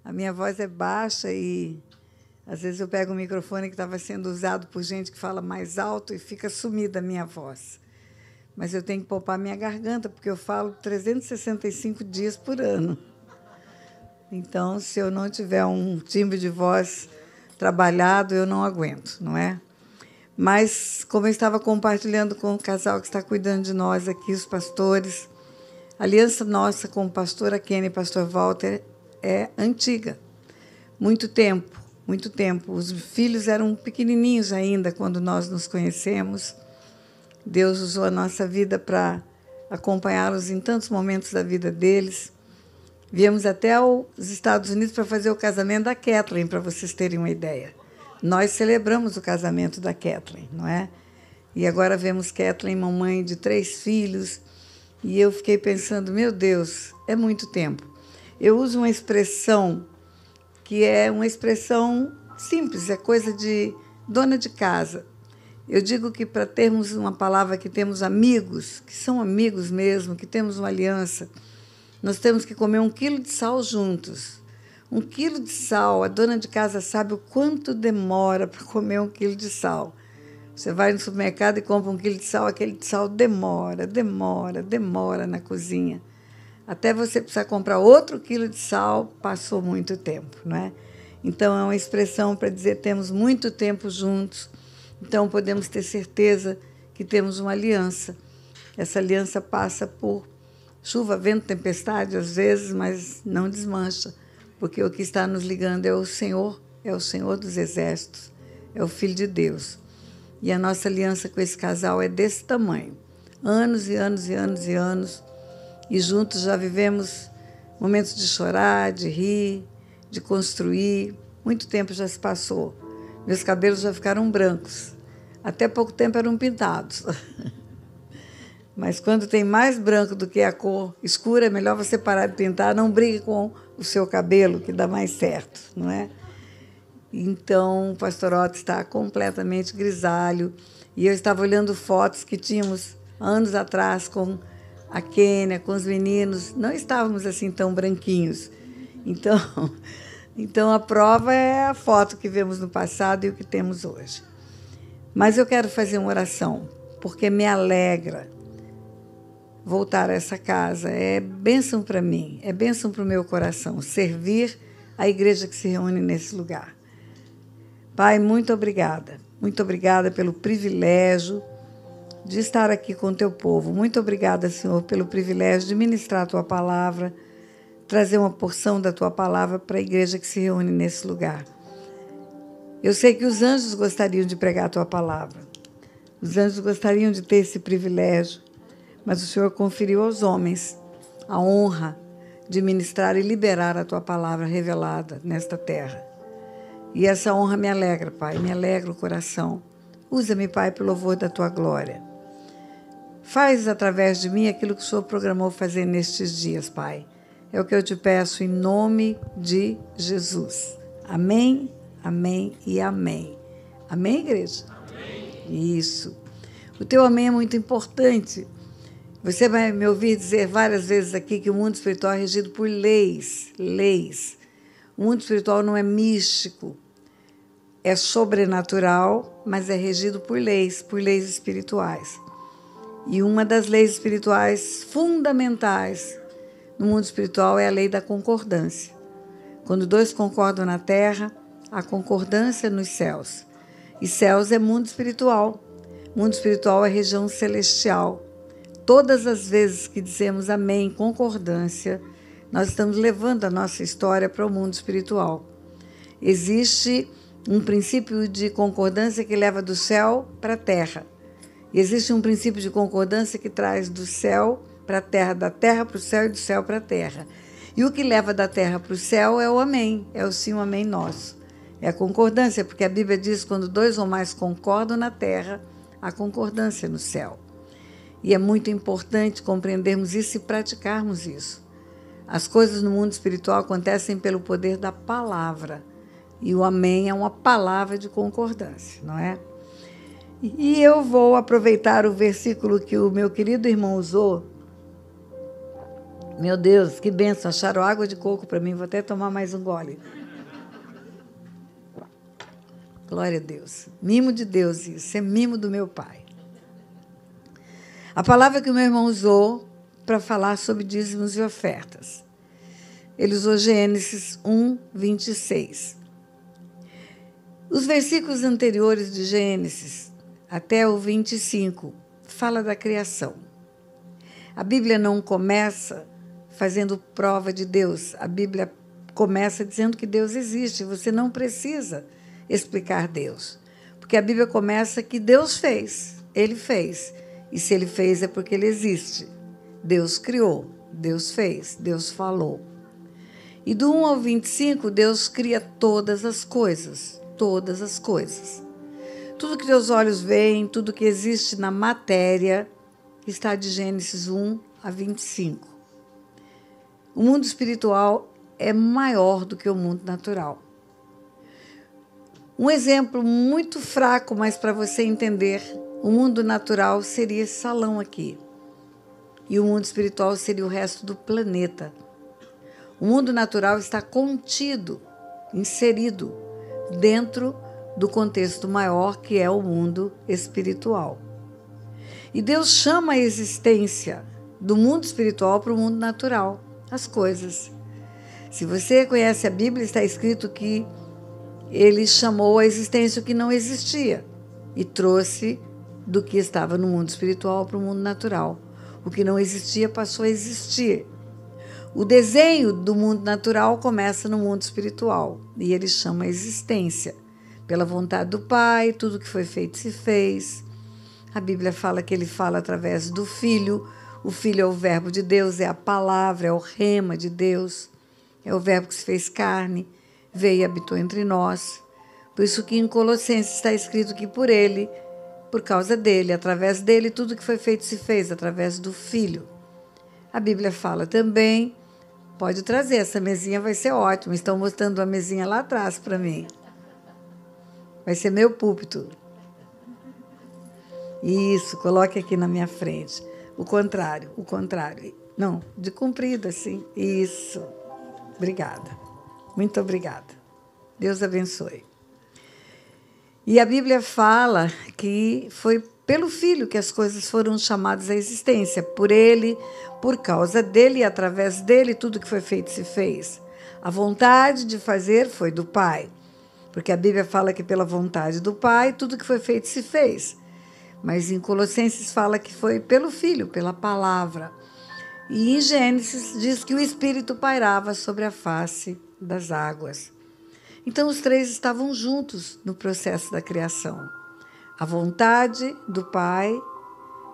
A minha voz é baixa e, às vezes, eu pego o microfone que estava sendo usado por gente que fala mais alto e fica sumida a minha voz. Mas eu tenho que poupar minha garganta, porque eu falo 365 dias por ano. Então, se eu não tiver um timbre de voz trabalhado, eu não aguento, não é? Mas, como eu estava compartilhando com o casal que está cuidando de nós aqui, os pastores, a aliança nossa com o pastor Akene e pastor Walter é antiga. Muito tempo, muito tempo. Os filhos eram pequenininhos ainda quando nós nos conhecemos. Deus usou a nossa vida para acompanhá-los em tantos momentos da vida deles. Viemos até os Estados Unidos para fazer o casamento da Kathleen, para vocês terem uma ideia. Nós celebramos o casamento da Kathleen, não é? E agora vemos Kathleen, mamãe de 3 filhos, e eu fiquei pensando, meu Deus, é muito tempo. Eu uso uma expressão que é uma expressão simples, é coisa de dona de casa. Eu digo que para termos uma palavra que temos amigos, que são amigos mesmo, que temos uma aliança, nós temos que comer 1 quilo de sal juntos. 1 quilo de sal, a dona de casa sabe o quanto demora para comer 1 quilo de sal. Você vai no supermercado e compra 1 quilo de sal, aquele sal demora na cozinha. Até você precisar comprar outro quilo de sal, passou muito tempo, não é? Então, é uma expressão para dizer que temos muito tempo juntos, então podemos ter certeza que temos uma aliança. Essa aliança passa por chuva, vento, tempestade, às vezes, mas não desmancha, porque o que está nos ligando é o Senhor dos Exércitos, é o Filho de Deus. E a nossa aliança com esse casal é desse tamanho. Anos e anos e anos e anos. E juntos já vivemos momentos de chorar, de rir, de construir. Muito tempo já se passou. Meus cabelos já ficaram brancos. Até pouco tempo eram pintados. Mas quando tem mais branco do que a cor escura, é melhor você parar de pintar. Não brigue com o seu cabelo, que dá mais certo, não é? Então, o pastor Otto está completamente grisalho. E eu estava olhando fotos que tínhamos anos atrás com a Kênia, com os meninos. Não estávamos assim tão branquinhos. Então, a prova é a foto que vemos no passado e o que temos hoje. Mas eu quero fazer uma oração, porque me alegra voltar a essa casa. É bênção para mim, é bênção para o meu coração, servir a igreja que se reúne nesse lugar. Pai, muito obrigada pelo privilégio de estar aqui com o teu povo. Muito obrigada, Senhor, pelo privilégio de ministrar a tua palavra, trazer uma porção da tua palavra para a igreja que se reúne nesse lugar. Eu sei que os anjos gostariam de pregar a tua palavra. Os anjos gostariam de ter esse privilégio, mas o Senhor conferiu aos homens a honra de ministrar e liberar a tua palavra revelada nesta terra. E essa honra me alegra, Pai, me alegra o coração. Usa-me, Pai, pelo louvor da tua glória. Faz através de mim aquilo que o Senhor programou fazer nestes dias, Pai. É o que eu te peço em nome de Jesus. Amém, amém e amém. Amém, igreja? Amém. Isso. O teu amém é muito importante. Você vai me ouvir dizer várias vezes aqui que o mundo espiritual é regido por leis. O mundo espiritual não é místico. É sobrenatural, mas é regido por leis espirituais. E uma das leis espirituais fundamentais no mundo espiritual é a lei da concordância. Quando 2 concordam na terra, há concordância nos céus. E céus é mundo espiritual. Mundo espiritual é região celestial. Todas as vezes que dizemos amém, concordância, nós estamos levando a nossa história para o mundo espiritual. Existe um princípio de concordância que leva do céu para a terra. E existe um princípio de concordância que traz do céu para a terra, da terra para o céu e do céu para a terra. E o que leva da terra para o céu é o amém, é o sim, o amém nosso. É a concordância, porque a Bíblia diz que quando 2 ou mais concordam na terra, há concordância no céu. E é muito importante compreendermos isso e praticarmos isso. As coisas no mundo espiritual acontecem pelo poder da palavra. E o amém é uma palavra de concordância, não é? E eu vou aproveitar o versículo que o meu querido irmão usou Meu Deus, que benção. Acharam água de coco para mim. Vou até tomar mais um gole. Glória a Deus. Mimo de Deus isso. É mimo do meu Pai. A palavra que o meu irmão usou para falar sobre dízimos e ofertas. Ele usou Gênesis 1, 26. Os versículos anteriores de Gênesis, até o 25, fala da criação. A Bíblia não começa fazendo prova de Deus. A Bíblia começa dizendo que Deus existe. Você não precisa explicar Deus. Porque a Bíblia começa que Deus fez. Ele fez. E se Ele fez é porque Ele existe. Deus criou. Deus fez. Deus falou. E do 1 ao 25, Deus cria todas as coisas. Todas as coisas. Tudo que teus olhos veem, tudo que existe na matéria, está de Gênesis 1 a 25. O mundo espiritual é maior do que o mundo natural. Um exemplo muito fraco, mas para você entender, o mundo natural seria esse salão aqui. E o mundo espiritual seria o resto do planeta. O mundo natural está contido, inserido dentro do contexto maior que é o mundo espiritual. E Deus chama a existência do mundo espiritual para o mundo natural, as coisas. Se você conhece a Bíblia, está escrito que Ele chamou a existência o que não existia e trouxe do que estava no mundo espiritual para o mundo natural. O que não existia passou a existir. O desenho do mundo natural começa no mundo espiritual e Ele chama a existência. Pela vontade do Pai, tudo que foi feito se fez. A Bíblia fala que Ele fala através do Filho. O Filho é o verbo de Deus, é a palavra, é o rema de Deus. É o verbo que se fez carne, veio e habitou entre nós. Por isso que em Colossenses está escrito que por Ele, por causa dEle, através dEle, tudo que foi feito se fez, através do Filho. A Bíblia fala também, pode trazer, essa mesinha vai ser ótima. Estão mostrando uma mesinha lá atrás para mim. Vai ser meu púlpito. Isso, coloque aqui na minha frente. O contrário. Não, de comprido assim. Isso. Obrigada. Muito obrigada. Deus abençoe. E a Bíblia fala que foi pelo Filho que as coisas foram chamadas à existência. Por Ele, por causa dEle e através dEle, tudo que foi feito se fez. A vontade de fazer foi do Pai. Porque a Bíblia fala que pela vontade do Pai, tudo que foi feito se fez. Mas em Colossenses fala que foi pelo Filho, pela palavra. E em Gênesis diz que o Espírito pairava sobre a face das águas. Então os três estavam juntos no processo da criação. A vontade do Pai,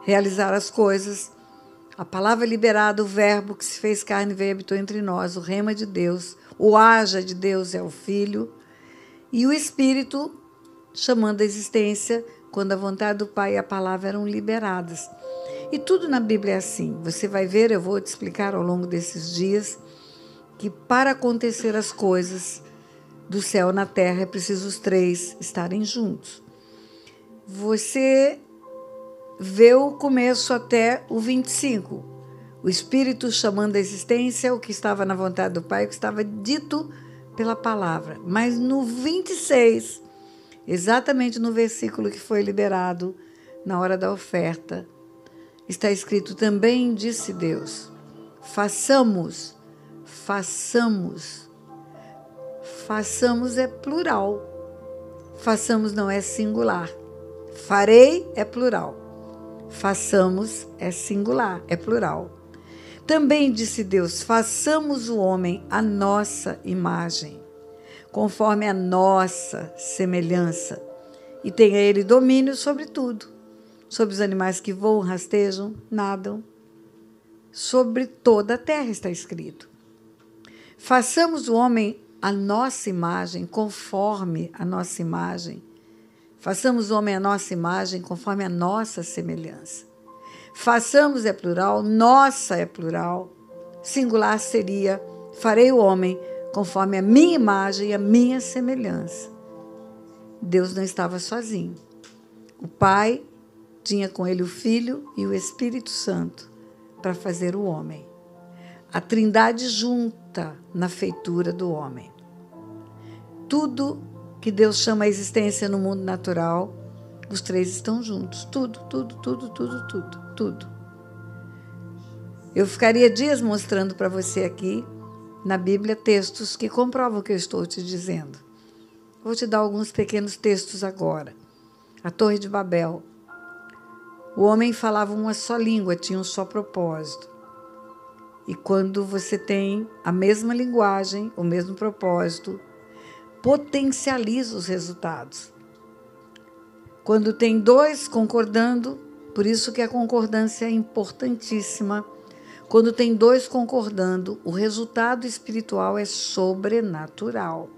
realizar as coisas, a palavra liberada, o verbo que se fez carne e veio e habitou entre nós, o rema de Deus, o haja de Deus é o Filho, e o Espírito chamando a existência quando a vontade do Pai e a palavra eram liberadas. E tudo na Bíblia é assim. Você vai ver, eu vou te explicar ao longo desses dias, que para acontecer as coisas do céu na terra é preciso os três estarem juntos. Você vê o começo até o 25. O Espírito chamando a existência o que estava na vontade do Pai, o que estava dito pela palavra. Mas no 26, exatamente no versículo que foi liberado na hora da oferta, está escrito: também disse Deus, façamos é plural, façamos não é singular, farei é plural, façamos é singular, é plural. Também disse Deus, façamos o homem à nossa imagem, conforme a nossa semelhança, e tenha ele domínio sobre tudo, sobre os animais que voam, rastejam, nadam, sobre toda a terra está escrito. Façamos o homem à nossa imagem, conforme a nossa imagem. Façamos o homem à nossa imagem, conforme a nossa semelhança. Façamos é plural, nossa é plural. Singular seria, farei o homem conforme a minha imagem e a minha semelhança. Deus não estava sozinho. O Pai tinha com ele o Filho e o Espírito Santo para fazer o homem. a Trindade junta na feitura do homem. Tudo que Deus chama a existência no mundo natural, os três estão juntos. Tudo. Eu ficaria dias mostrando para você aqui, na Bíblia, textos que comprovam o que eu estou te dizendo. Vou te dar alguns pequenos textos agora. A Torre de Babel. O homem falava uma só língua, tinha um só propósito. E quando você tem a mesma linguagem, o mesmo propósito, potencializa os resultados. Quando tem dois concordando, por isso que a concordância é importantíssima. Quando tem dois concordando, o resultado espiritual é sobrenatural.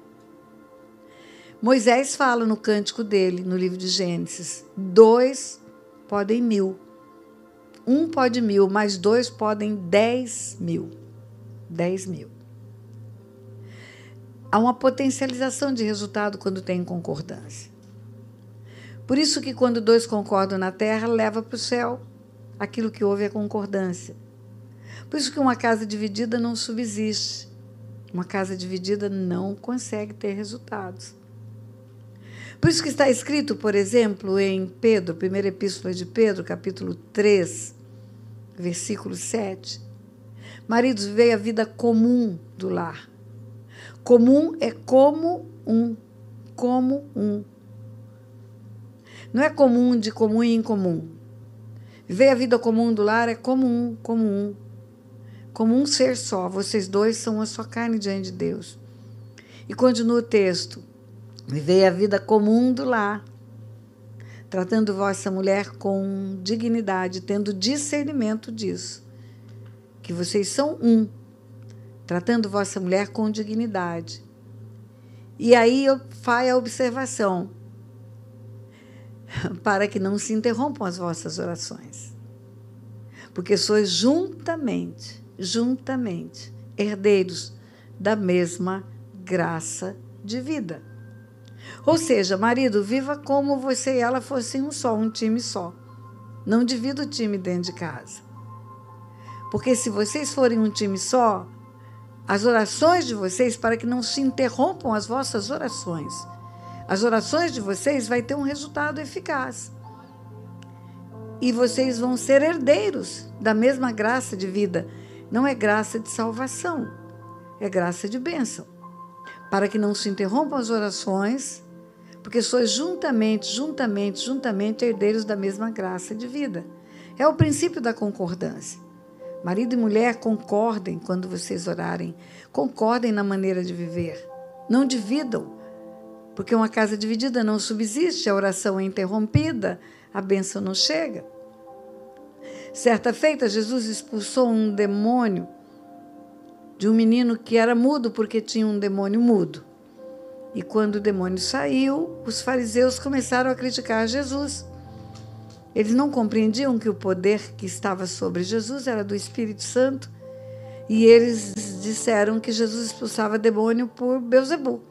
Moisés fala no cântico dele, no livro de Gênesis, 2 podem 1000. 1 pode 1000, mas 2 podem 10.000. 10.000. Há uma potencialização de resultado quando tem concordância. Por isso que quando dois concordam na terra, leva para o céu. Aquilo que houve é concordância. Por isso que uma casa dividida não subsiste. Uma casa dividida não consegue ter resultados. Por isso que está escrito, por exemplo, em Pedro, primeira epístola de Pedro, capítulo 3, versículo 7. Maridos, vivei a vida comum do lar. Comum é como um. Não é comum de comum e incomum. Viver a vida comum do lar é comum. Como um ser só. Vocês dois são uma só carne diante de Deus. E continua o texto. Vivei a vida comum do lar, tratando vossa mulher com dignidade, tendo discernimento disso, que vocês são um, tratando vossa mulher com dignidade. E aí faz a observação, para que não se interrompam as vossas orações, porque sois juntamente, herdeiros da mesma graça de vida. Ou seja, marido, viva como você e ela fossem um só, um time só. Não divida o time dentro de casa. Porque se vocês forem um time só, as orações de vocês, para que não se interrompam as vossas orações, as orações de vocês vai ter um resultado eficaz. E vocês vão ser herdeiros da mesma graça de vida. Não é graça de salvação, é graça de bênção. Para que não se interrompam as orações, porque sois juntamente herdeiros da mesma graça de vida. É o princípio da concordância. Marido e mulher, concordem quando vocês orarem. Concordem na maneira de viver. Não dividam, porque uma casa dividida não subsiste, a oração é interrompida, a bênção não chega. Certa feita, Jesus expulsou um demônio de um menino que era mudo, porque tinha um demônio mudo. E quando o demônio saiu, os fariseus começaram a criticar Jesus. Eles não compreendiam que o poder que estava sobre Jesus era do Espírito Santo, e eles disseram que Jesus expulsava demônio por Beelzebul.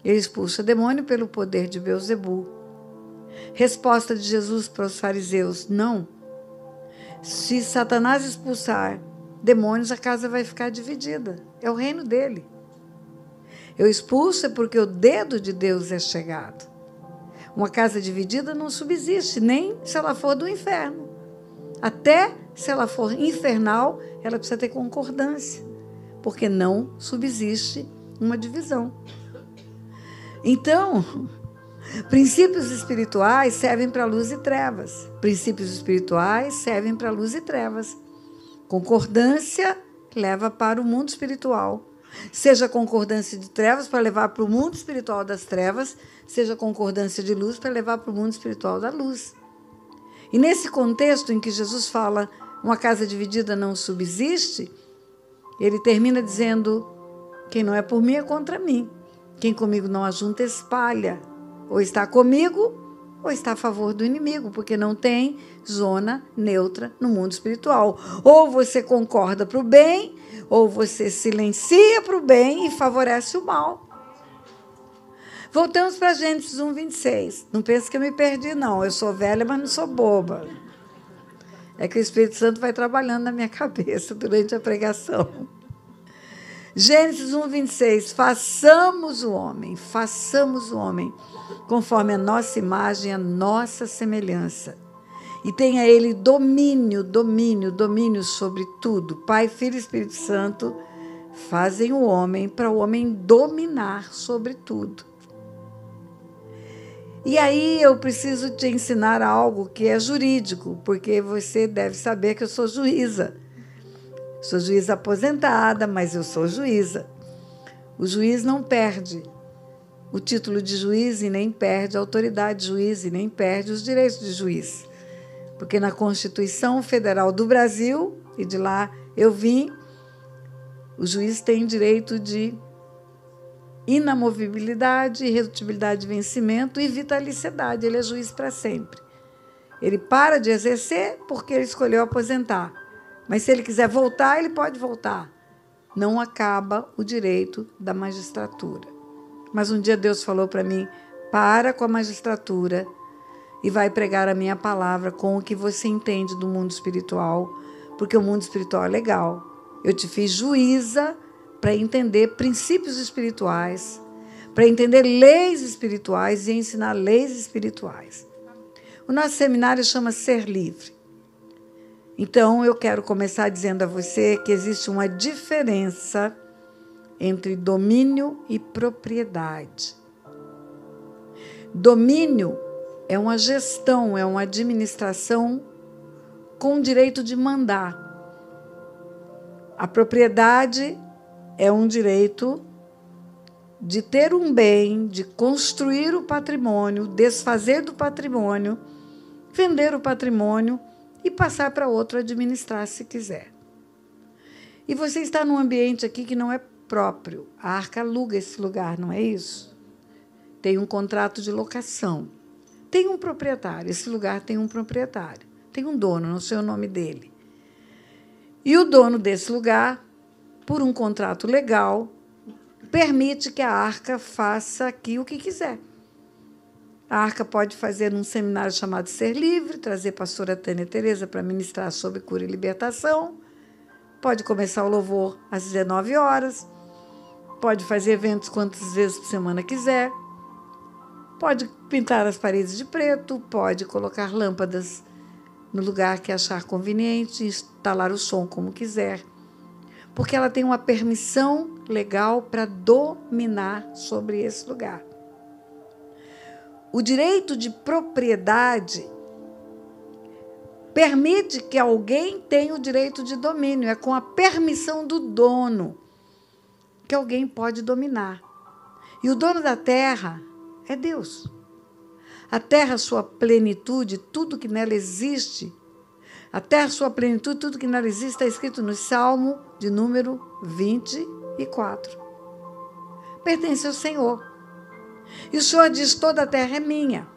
Ele expulsa demônio pelo poder de Beelzebul. Resposta de Jesus para os fariseus: não. Se Satanás expulsar demônios, a casa vai ficar dividida. É o reino dele. Eu expulso porque o dedo de Deus é chegado. Uma casa dividida não subsiste, nem se ela for do inferno. Até se ela for infernal, ela precisa ter concordância, porque não subsiste uma divisão. Então, princípios espirituais servem para luz e trevas. Princípios espirituais servem para luz e trevas. Concordância leva para o mundo espiritual. Seja concordância de trevas para levar para o mundo espiritual das trevas, seja concordância de luz para levar para o mundo espiritual da luz. E nesse contexto em que Jesus fala, uma casa dividida não subsiste, ele termina dizendo, quem não é por mim é contra mim. Quem comigo não ajunta espalha. Ou está comigo, ou está a favor do inimigo, porque não tem zona neutra no mundo espiritual. Ou você concorda para o bem, ou você silencia para o bem e favorece o mal. Voltamos para Gênesis 1:26. Não pense que eu me perdi, não. Eu sou velha, mas não sou boba. É que o Espírito Santo vai trabalhando na minha cabeça durante a pregação. Gênesis 1, 26. Façamos o homem, conforme a nossa imagem, a nossa semelhança. E tenha ele domínio sobre tudo. Pai, Filho e Espírito Santo fazem o homem para o homem dominar sobre tudo. E aí eu preciso te ensinar algo que é jurídico, porque você deve saber que eu sou juíza. Sou juíza aposentada, mas eu sou juíza. O juiz não perde o título de juiz e nem perde a autoridade de juiz e nem perde os direitos de juiz. Porque na Constituição Federal do Brasil, e de lá eu vim, o juiz tem direito de inamovibilidade, irredutibilidade de vencimento e vitaliciedade. Ele é juiz para sempre. Ele para de exercer porque ele escolheu aposentar. Mas se ele quiser voltar, ele pode voltar. Não acaba o direito da magistratura. Mas um dia Deus falou para mim, para com a magistratura e vai pregar a minha palavra com o que você entende do mundo espiritual, porque o mundo espiritual é legal. Eu te fiz juíza para entender princípios espirituais, para entender leis espirituais e ensinar leis espirituais. O nosso seminário chama Ser Livre. Então, eu quero começar dizendo a você que existe uma diferença entre domínio e propriedade. Domínio é uma gestão, é uma administração com o direito de mandar. A propriedade é um direito de ter um bem, de construir o patrimônio, desfazer do patrimônio, vender o patrimônio e passar para outro administrar se quiser. E você está num ambiente aqui que não é próprio. A Arca aluga esse lugar, não é isso? Tem um contrato de locação. Tem um proprietário. Esse lugar tem um proprietário. Tem um dono, não sei o nome dele. E o dono desse lugar, por um contrato legal, permite que a Arca faça aqui o que quiser. A Arca pode fazer um seminário chamado Ser Livre, trazer a pastora Tânia Tereza para ministrar sobre cura e libertação. Pode começar o louvor às 19 horas. Pode fazer eventos quantas vezes por semana quiser. Pode pintar as paredes de preto. Pode colocar lâmpadas no lugar que achar conveniente, instalar o som como quiser. Porque ela tem uma permissão legal para dominar sobre esse lugar. O direito de propriedade permite que alguém tenha o direito de domínio. É com a permissão do dono que alguém pode dominar. E o dono da terra é Deus. A terra, sua plenitude, tudo que nela existe, a terra, sua plenitude, tudo que nela existe, está escrito no Salmo de número 24. Pertence ao Senhor. E o Senhor diz, toda a terra é minha.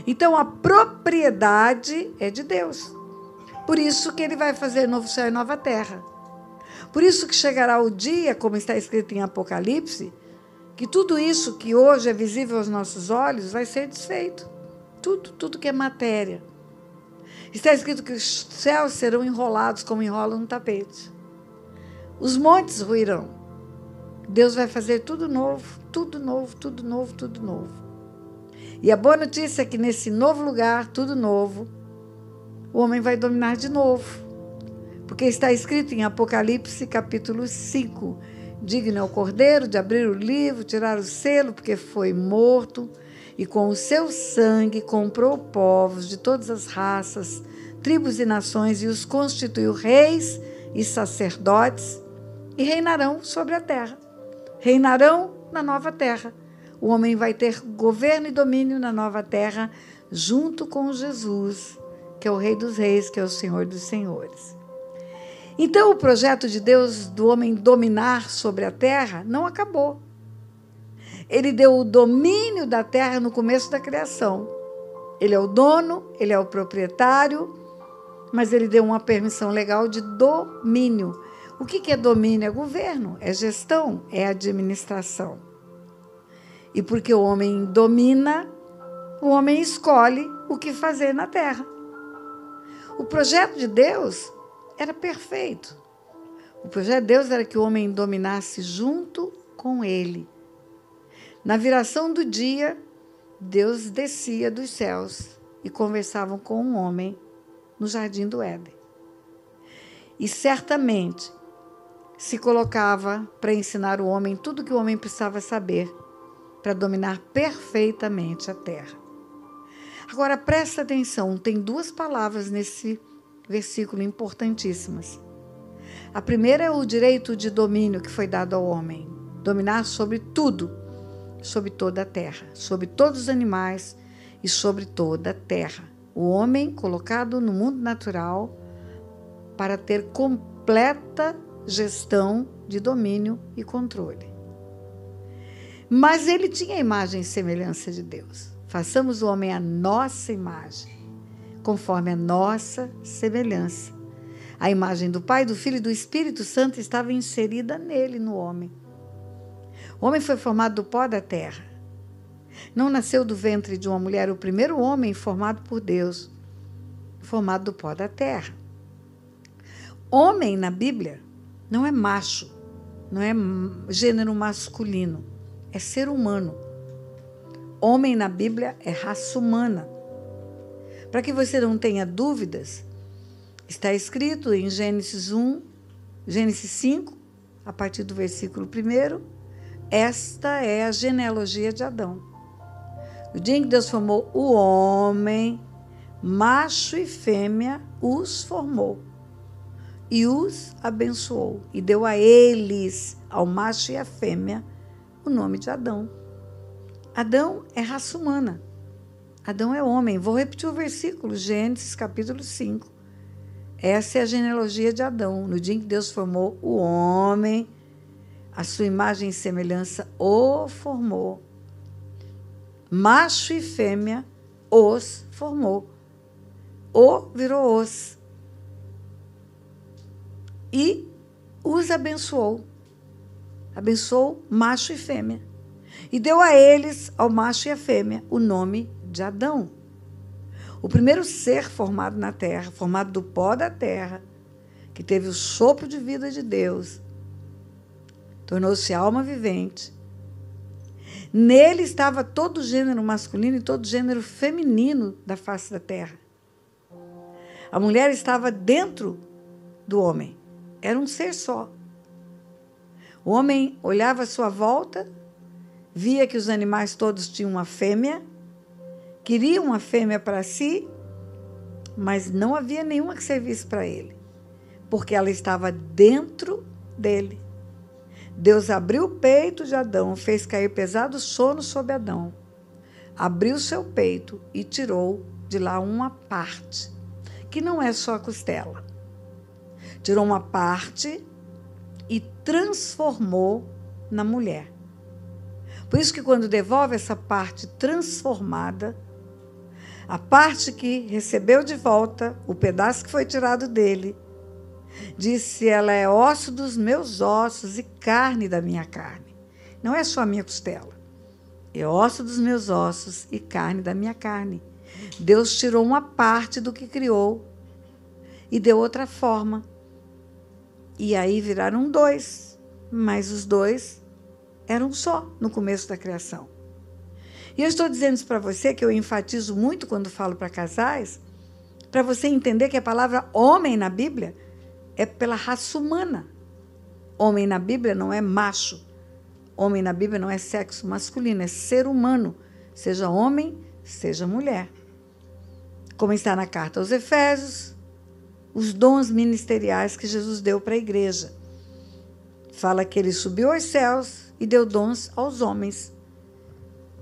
Então, a propriedade é de Deus. Por isso que ele vai fazer novo céu e nova terra. Por isso que chegará o dia, como está escrito em Apocalipse, que tudo isso que hoje é visível aos nossos olhos vai ser desfeito. Tudo que é matéria. Está escrito que os céus serão enrolados como enrolam um tapete. Os montes ruirão. Deus vai fazer tudo novo, tudo novo, tudo novo, tudo novo. E a boa notícia é que nesse novo lugar, tudo novo, o homem vai dominar de novo. Porque está escrito em Apocalipse, capítulo 5, digno é o Cordeiro de abrir o livro, tirar o selo, porque foi morto, e com o seu sangue comprou povos de todas as raças, tribos e nações, e os constituiu reis e sacerdotes, e reinarão sobre a terra. Reinarão na nova terra. O homem vai ter governo e domínio na nova terra, junto com Jesus, que é o Rei dos Reis, que é o Senhor dos Senhores. Então, o projeto de Deus do homem dominar sobre a terra não acabou. Ele deu o domínio da terra no começo da criação. Ele é o dono, ele é o proprietário, mas ele deu uma permissão legal de domínio. O que é domínio? É governo, é gestão, é administração. E porque o homem domina, o homem escolhe o que fazer na terra. O projeto de Deus era perfeito. O projeto de Deus era que o homem dominasse junto com ele. Na viração do dia, Deus descia dos céus e conversava com um homem no jardim do Éden. E certamente se colocava para ensinar o homem tudo que o homem precisava saber para dominar perfeitamente a terra. Agora, presta atenção, tem duas palavras nesse versículo importantíssimas. A primeira é o direito de domínio que foi dado ao homem, dominar sobre tudo, sobre toda a terra, sobre todos os animais e sobre toda a terra. O homem colocado no mundo natural para ter completa gestão de domínio e controle. Mas ele tinha a imagem e semelhança de Deus. Façamos o homem à nossa imagem, conforme a nossa semelhança. A imagem do Pai, do Filho e do Espírito Santo estava inserida nele, no homem. O homem foi formado do pó da terra. Não nasceu do ventre de uma mulher, o primeiro homem formado por Deus, formado do pó da terra. Homem, na Bíblia, não é macho, não é gênero masculino, é ser humano. Homem, na Bíblia, é raça humana. Para que você não tenha dúvidas, está escrito em Gênesis 5, a partir do versículo 1, esta é a genealogia de Adão. O dia em que Deus formou o homem, macho e fêmea, os formou. E os abençoou. E deu a eles, ao macho e à fêmea, o nome de Adão. Adão é raça humana. Adão é homem. Vou repetir o versículo, Gênesis capítulo 5. Essa é a genealogia de Adão. No dia em que Deus formou o homem, a sua imagem e semelhança o formou. Macho e fêmea os formou. O virou os. E os abençoou. Abençoou macho e fêmea. E deu a eles, ao macho e à fêmea, o nome de Adão. O primeiro ser formado na terra, formado do pó da terra, que teve o sopro de vida de Deus, tornou-se alma vivente. Nele estava todo o gênero masculino e todo o gênero feminino da face da terra. A mulher estava dentro do homem. Era um ser só. O homem olhava à sua volta, via que os animais todos tinham uma fêmea, queria uma fêmea para si, mas não havia nenhuma que servisse para ele, porque ela estava dentro dele. Deus abriu o peito de Adão, fez cair pesado sono sobre Adão, abriu seu peito e tirou de lá uma parte, que não é só a costela. Tirou uma parte e transformou na mulher. Por isso que quando devolve essa parte transformada, a parte que recebeu de volta, o pedaço que foi tirado dele, disse, ela é osso dos meus ossos e carne da minha carne. Não é só a minha costela. É osso dos meus ossos e carne da minha carne. Deus tirou uma parte do que criou e deu outra forma. E aí viraram dois, mas os dois eram só no começo da criação. E eu estou dizendo isso para você, que eu enfatizo muito quando falo para casais, para você entender que a palavra homem na Bíblia é pela raça humana. Homem na Bíblia não é macho. Homem na Bíblia não é sexo masculino, é ser humano, seja homem, seja mulher. Como está na carta aos Efésios, os dons ministeriais que Jesus deu para a igreja. Fala que ele subiu aos céus e deu dons aos homens.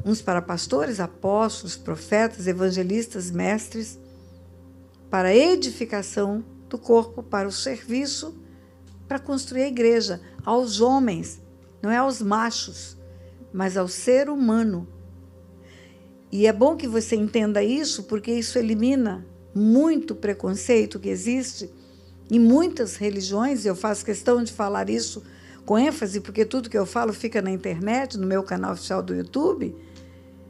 Uns para pastores, apóstolos, profetas, evangelistas, mestres, para a edificação do corpo, para o serviço, para construir a igreja, aos homens, não é aos machos, mas ao ser humano. E é bom que você entenda isso, porque isso elimina muito preconceito que existe em muitas religiões, e eu faço questão de falar isso com ênfase, porque tudo que eu falo fica na internet, no meu canal oficial do YouTube.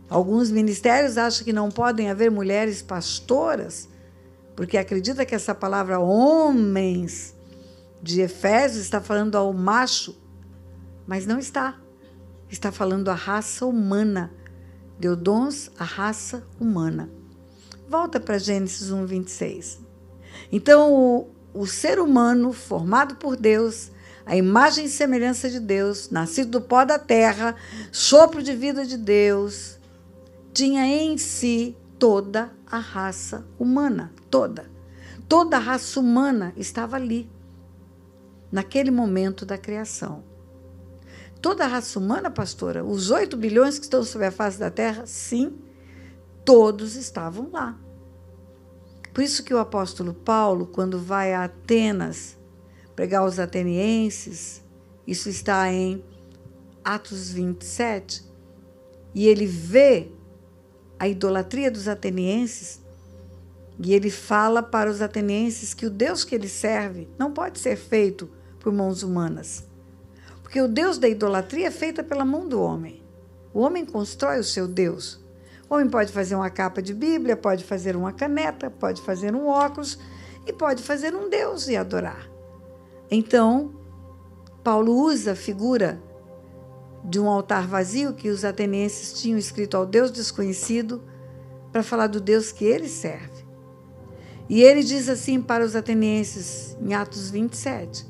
Alguns ministérios acham que não podem haver mulheres pastoras, porque acredita que essa palavra homens de Efésios está falando ao macho, mas não está. Está falando a raça humana. Deu dons à raça humana. Volta para Gênesis 1, 26. Então, o ser humano formado por Deus, a imagem e semelhança de Deus, nascido do pó da terra, sopro de vida de Deus, tinha em si toda a raça humana, toda. Toda a raça humana estava ali, naquele momento da criação. Toda a raça humana, pastora, os 8 bilhões que estão sobre a face da terra, sim, todos estavam lá. Por isso que o apóstolo Paulo, quando vai a Atenas pregar aos atenienses, isso está em Atos 27, e ele vê a idolatria dos atenienses, e ele fala para os atenienses que o Deus que ele serve não pode ser feito por mãos humanas. Porque o Deus da idolatria é feita pela mão do homem. O homem constrói o seu Deus. O homem pode fazer uma capa de Bíblia, pode fazer uma caneta, pode fazer um óculos e pode fazer um Deus e adorar. Então, Paulo usa a figura de um altar vazio que os atenienses tinham escrito ao Deus desconhecido para falar do Deus que ele serve. E ele diz assim para os atenienses, em Atos 27,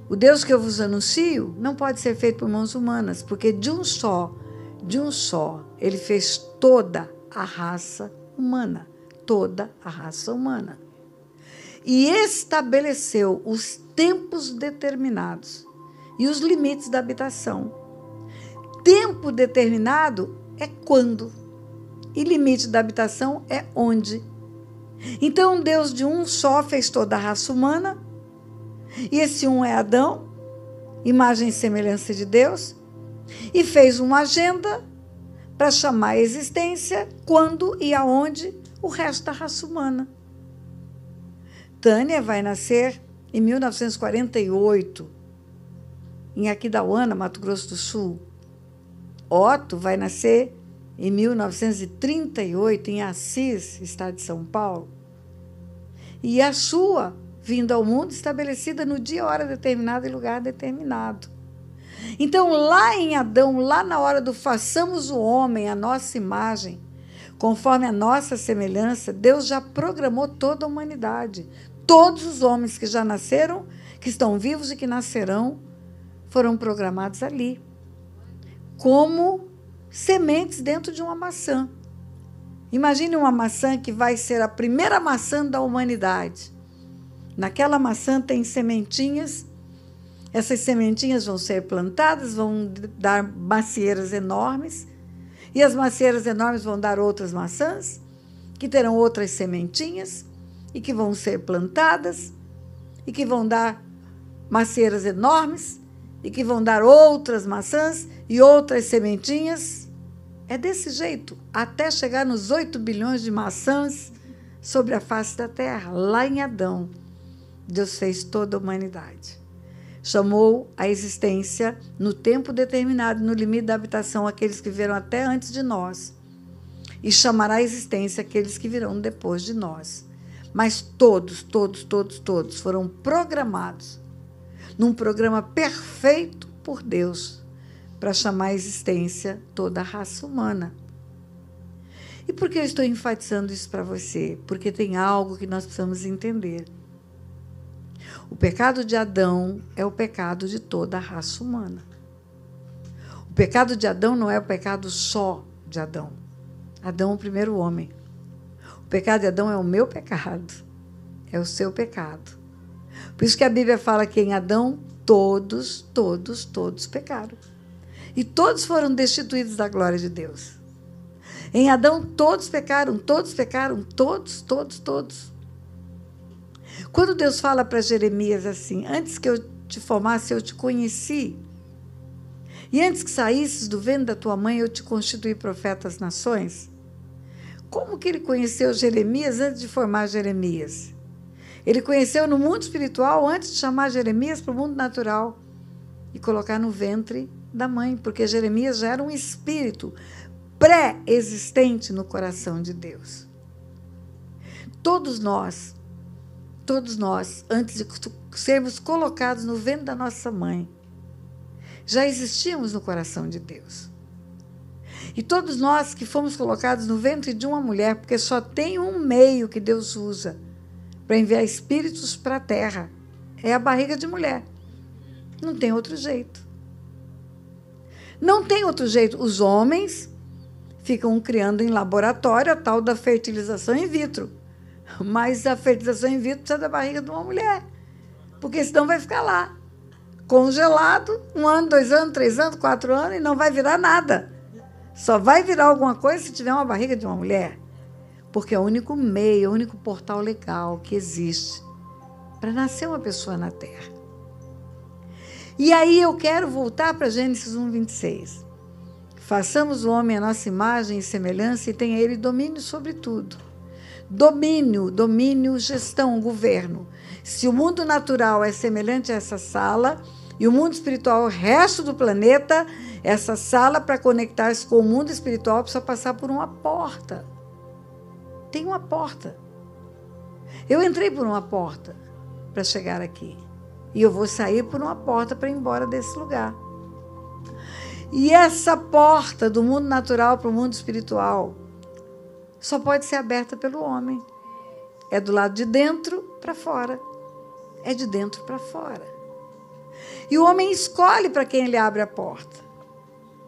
o Deus que eu vos anuncio não pode ser feito por mãos humanas, porque de um só, ele fez toda a raça humana, toda a raça humana. E estabeleceu os tempos determinados e os limites da habitação. Tempo determinado é quando, e limite da habitação é onde. Então, Deus de um só fez toda a raça humana, e esse um é Adão, imagem e semelhança de Deus, e fez uma agenda para chamar a existência quando e aonde o resto da raça humana. Tânia vai nascer em 1948, em Aquidauana, Mato Grosso do Sul. Otto vai nascer em 1938, em Assis, estado de São Paulo. E a sua vinda ao mundo estabelecida no dia, hora determinada e lugar determinado. Então, lá em Adão, lá na hora do façamos o homem, a nossa imagem, conforme a nossa semelhança, Deus já programou toda a humanidade. Todos os homens que já nasceram, que estão vivos e que nascerão, foram programados ali, como sementes dentro de uma maçã. Imagine uma maçã que vai ser a primeira maçã da humanidade. Naquela maçã tem sementinhas, essas sementinhas vão ser plantadas, vão dar macieiras enormes, e as macieiras enormes vão dar outras maçãs, que terão outras sementinhas, e que vão ser plantadas, e que vão dar macieiras enormes, e que vão dar outras maçãs e outras sementinhas. É desse jeito, até chegar nos 8 bilhões de maçãs sobre a face da terra, lá em Adão. Deus fez toda a humanidade. Chamou a existência no tempo determinado, no limite da habitação, aqueles que vieram até antes de nós. E chamará a existência aqueles que virão depois de nós. Mas todos foram programados num programa perfeito por Deus para chamar a existência toda a raça humana. E por que eu estou enfatizando isso para você? Porque tem algo que nós precisamos entender. O pecado de Adão é o pecado de toda a raça humana. O pecado de Adão não é o pecado só de Adão. Adão é o primeiro homem. O pecado de Adão é o meu pecado, é o seu pecado. Por isso que a Bíblia fala que em Adão todos pecaram. E todos foram destituídos da glória de Deus. Em Adão todos pecaram, todos. Quando Deus fala para Jeremias assim, antes que eu te formasse, eu te conheci. E antes que saísses do ventre da tua mãe, eu te constituí profeta às nações. Como que ele conheceu Jeremias antes de formar Jeremias? Ele conheceu no mundo espiritual antes de chamar Jeremias para o mundo natural e colocar no ventre da mãe, porque Jeremias já era um espírito pré-existente no coração de Deus. todos nós, antes de sermos colocados no ventre da nossa mãe, já existíamos no coração de Deus. E todos nós que fomos colocados no ventre de uma mulher, porque só tem um meio que Deus usa para enviar espíritos para a terra, é a barriga de mulher. Não tem outro jeito. Não tem outro jeito. Os homens ficam criando em laboratório a tal da fertilização in vitro. Mas a fertilização in vitro precisa da barriga de uma mulher, porque senão vai ficar lá, congelado, 1 ano, 2 anos, 3 anos, 4 anos, e não vai virar nada. Só vai virar alguma coisa se tiver uma barriga de uma mulher, porque é o único meio, o único portal legal que existe para nascer uma pessoa na Terra. E aí eu quero voltar para Gênesis 1:26. Façamos o homem à nossa imagem e semelhança e tenha ele domínio sobre tudo. Domínio, gestão, governo. Se o mundo natural é semelhante a essa sala e o mundo espiritual, o resto do planeta, essa sala, para conectar-se com o mundo espiritual, precisa passar por uma porta. Tem uma porta. Eu entrei por uma porta para chegar aqui. E eu vou sair por uma porta para ir embora desse lugar. E essa porta do mundo natural para o mundo espiritual só pode ser aberta pelo homem. É do lado de dentro para fora. É de dentro para fora. E o homem escolhe para quem ele abre a porta.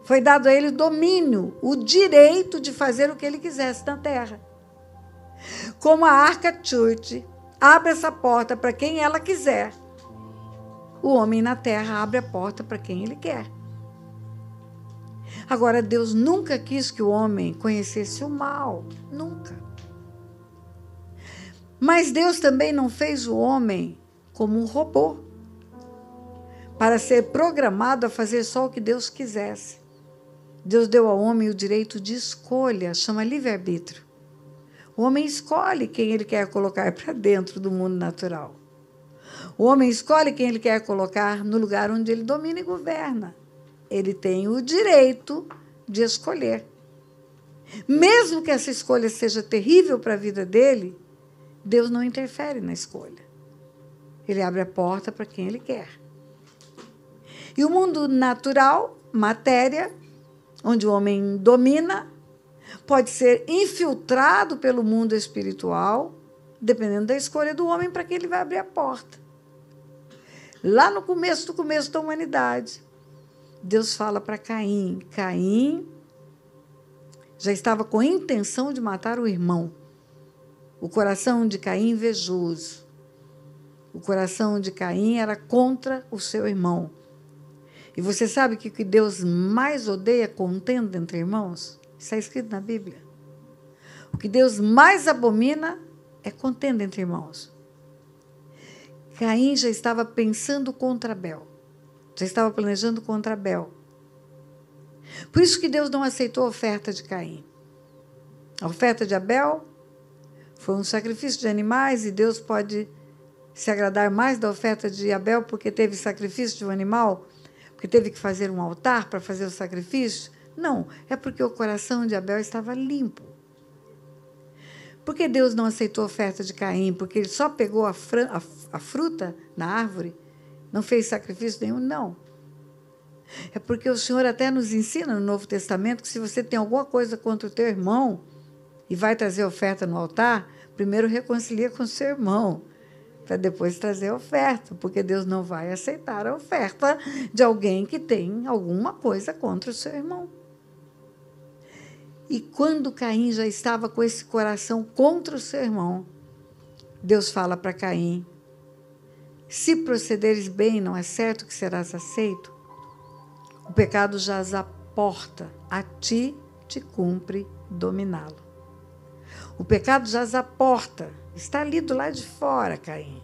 Foi dado a ele o domínio, o direito de fazer o que ele quisesse na Terra. Como a Arca Church abre essa porta para quem ela quiser, o homem na Terra abre a porta para quem ele quer. Agora, Deus nunca quis que o homem conhecesse o mal. Nunca. Mas Deus também não fez o homem como um robô, para ser programado a fazer só o que Deus quisesse. Deus deu ao homem o direito de escolha, chama livre-arbítrio. O homem escolhe quem ele quer colocar para dentro do mundo natural. O homem escolhe quem ele quer colocar no lugar onde ele domina e governa. Ele tem o direito de escolher. Mesmo que essa escolha seja terrível para a vida dele, Deus não interfere na escolha. Ele abre a porta para quem ele quer. E o mundo natural, matéria, onde o homem domina, pode ser infiltrado pelo mundo espiritual, dependendo da escolha do homem para que ele vai abrir a porta. Lá no começo da humanidade, Deus fala para Caim. Caim já estava com a intenção de matar o irmão. O coração de Caim invejoso. O coração de Caim era contra o seu irmão. E você sabe que o que Deus mais odeia é contenda entre irmãos? Isso está escrito na Bíblia. O que Deus mais abomina é contenda entre irmãos. Caim já estava pensando contra Abel. Já estava planejando contra Abel. Por isso que Deus não aceitou a oferta de Caim. A oferta de Abel foi um sacrifício de animais e Deus pode se agradar mais da oferta de Abel porque teve sacrifício de um animal, porque teve que fazer um altar para fazer o sacrifício? Não, é porque o coração de Abel estava limpo. Por que Deus não aceitou a oferta de Caim? Porque ele só pegou a fruta na árvore, não fez sacrifício nenhum? Não. É porque o Senhor até nos ensina no Novo Testamento que se você tem alguma coisa contra o teu irmão e vai trazer oferta no altar, primeiro reconcilia com o seu irmão, para depois trazer a oferta, porque Deus não vai aceitar a oferta de alguém que tem alguma coisa contra o seu irmão. E quando Caim já estava com esse coração contra o seu irmão, Deus fala para Caim: se procederes bem, não é certo que serás aceito? O pecado jaz à porta, a ti te cumpre dominá-lo. O pecado jaz à porta, está ali do lado de fora, Caim.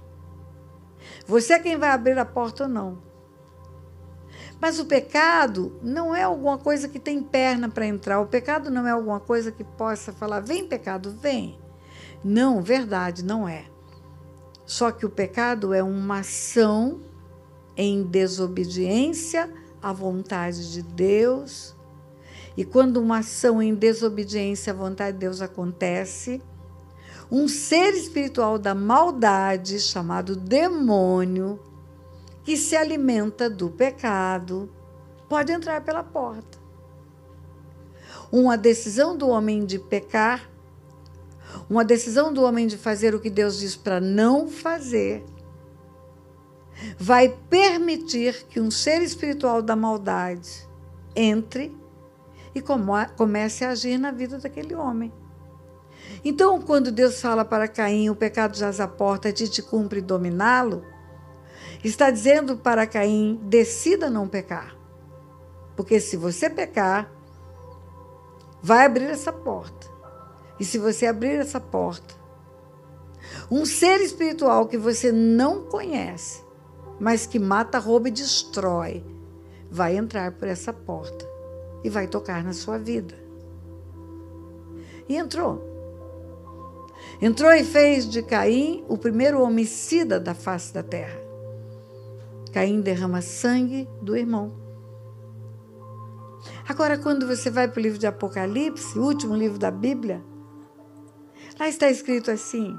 Você é quem vai abrir a porta ou não. Mas o pecado não é alguma coisa que tem perna para entrar. O pecado não é alguma coisa que possa falar: vem, pecado, vem. Não, verdade, não é. Só que o pecado é uma ação em desobediência à vontade de Deus. E quando uma ação em desobediência à vontade de Deus acontece, um ser espiritual da maldade, chamado demônio, que se alimenta do pecado, pode entrar pela porta. Uma decisão do homem de pecar, uma decisão do homem de fazer o que Deus diz para não fazer, vai permitir que um ser espiritual da maldade entre e comece a agir na vida daquele homem. Então, quando Deus fala para Caim, o pecado jaz à porta, a ti te cumpre dominá-lo, está dizendo para Caim, decida não pecar. Porque se você pecar, vai abrir essa porta. E se você abrir essa porta, um ser espiritual que você não conhece, mas que mata, rouba e destrói, vai entrar por essa porta e vai tocar na sua vida. E entrou. Entrou e fez de Caim o primeiro homicida da face da terra. Caim derrama sangue do irmão. Agora, quando você vai para o livro de Apocalipse, o último livro da Bíblia, lá está escrito assim,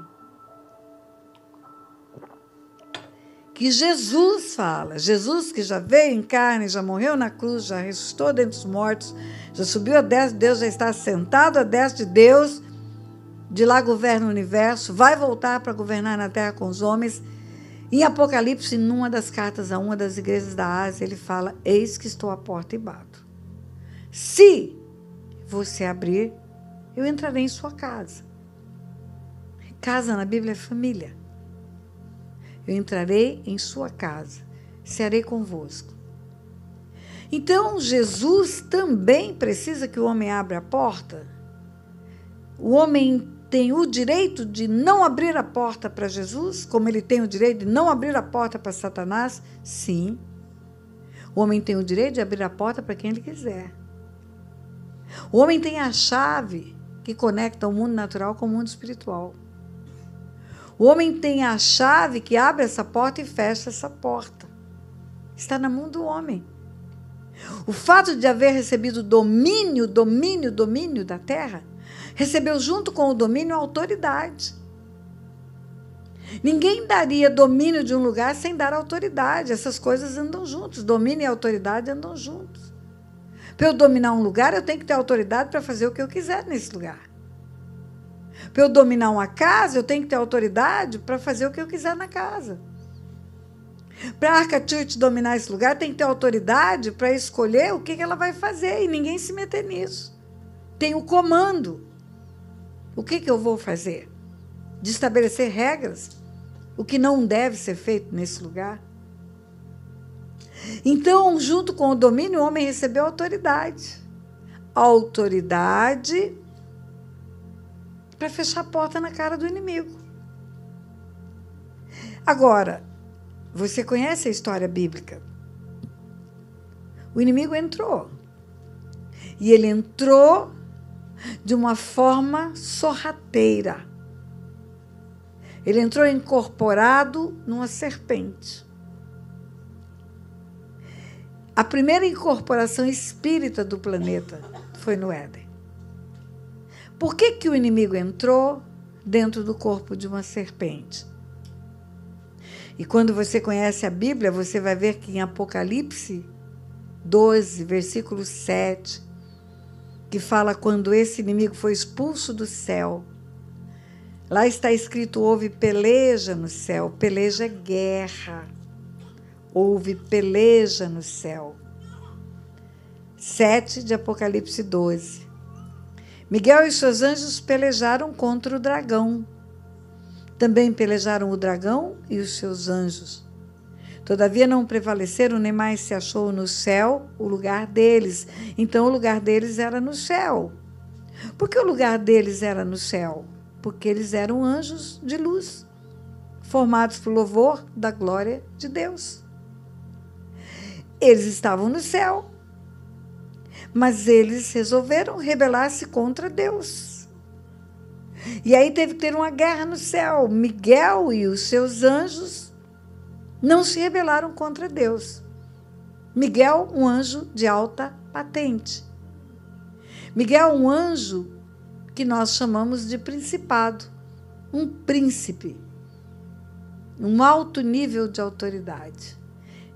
que Jesus fala, Jesus que já veio em carne, já morreu na cruz, já ressuscitou dentre os mortos, já subiu a destra de Deus, já está sentado à destra de Deus, de lá governa o universo, vai voltar para governar na terra com os homens. Em Apocalipse, numa das cartas a uma das igrejas da Ásia, ele fala, eis que estou à porta e bato. Se você abrir, eu entrarei em sua casa. Casa na Bíblia é família. Eu entrarei em sua casa, serei convosco. Então, Jesus também precisa que o homem abra a porta. O homem tem o direito de não abrir a porta para Jesus, como ele tem o direito de não abrir a porta para Satanás? Sim. O homem tem o direito de abrir a porta para quem ele quiser. O homem tem a chave que conecta o mundo natural com o mundo espiritual. O homem tem a chave que abre essa porta e fecha essa porta. Está na mão do homem. O fato de haver recebido domínio da terra, recebeu junto com o domínio a autoridade. Ninguém daria domínio de um lugar sem dar autoridade. Essas coisas andam juntos. Domínio e autoridade andam juntos. Para eu dominar um lugar, eu tenho que ter autoridade para fazer o que eu quiser nesse lugar. Para eu dominar uma casa, eu tenho que ter autoridade para fazer o que eu quiser na casa. Para a Arca Church dominar esse lugar, tem que ter autoridade para escolher o que ela vai fazer e ninguém se meter nisso. Tem o comando. O que eu vou fazer? De estabelecer regras, o que não deve ser feito nesse lugar. Então, junto com o domínio, o homem recebeu autoridade. Autoridade para fechar a porta na cara do inimigo. Agora, você conhece a história bíblica? O inimigo entrou. E ele entrou de uma forma sorrateira. Ele entrou incorporado numa serpente. A primeira incorporação espírita do planeta foi no Éden. Por que o inimigo entrou dentro do corpo de uma serpente? E quando você conhece a Bíblia, você vai ver que em Apocalipse 12, versículo 7, que fala quando esse inimigo foi expulso do céu, lá está escrito, houve peleja no céu. Peleja é guerra. Houve peleja no céu. 7 de Apocalipse 12. Miguel e seus anjos pelejaram contra o dragão. Também pelejaram o dragão e os seus anjos. Todavia não prevaleceram, nem mais se achou no céu o lugar deles. Então o lugar deles era no céu. Por que o lugar deles era no céu? Porque eles eram anjos de luz, formados por louvor da glória de Deus. Eles estavam no céu, mas eles resolveram rebelar-se contra Deus. E aí teve que ter uma guerra no céu. Miguel e os seus anjos não se rebelaram contra Deus. Miguel, um anjo de alta patente. Miguel, um anjo que nós chamamos de principado. um príncipe, um alto nível de autoridade.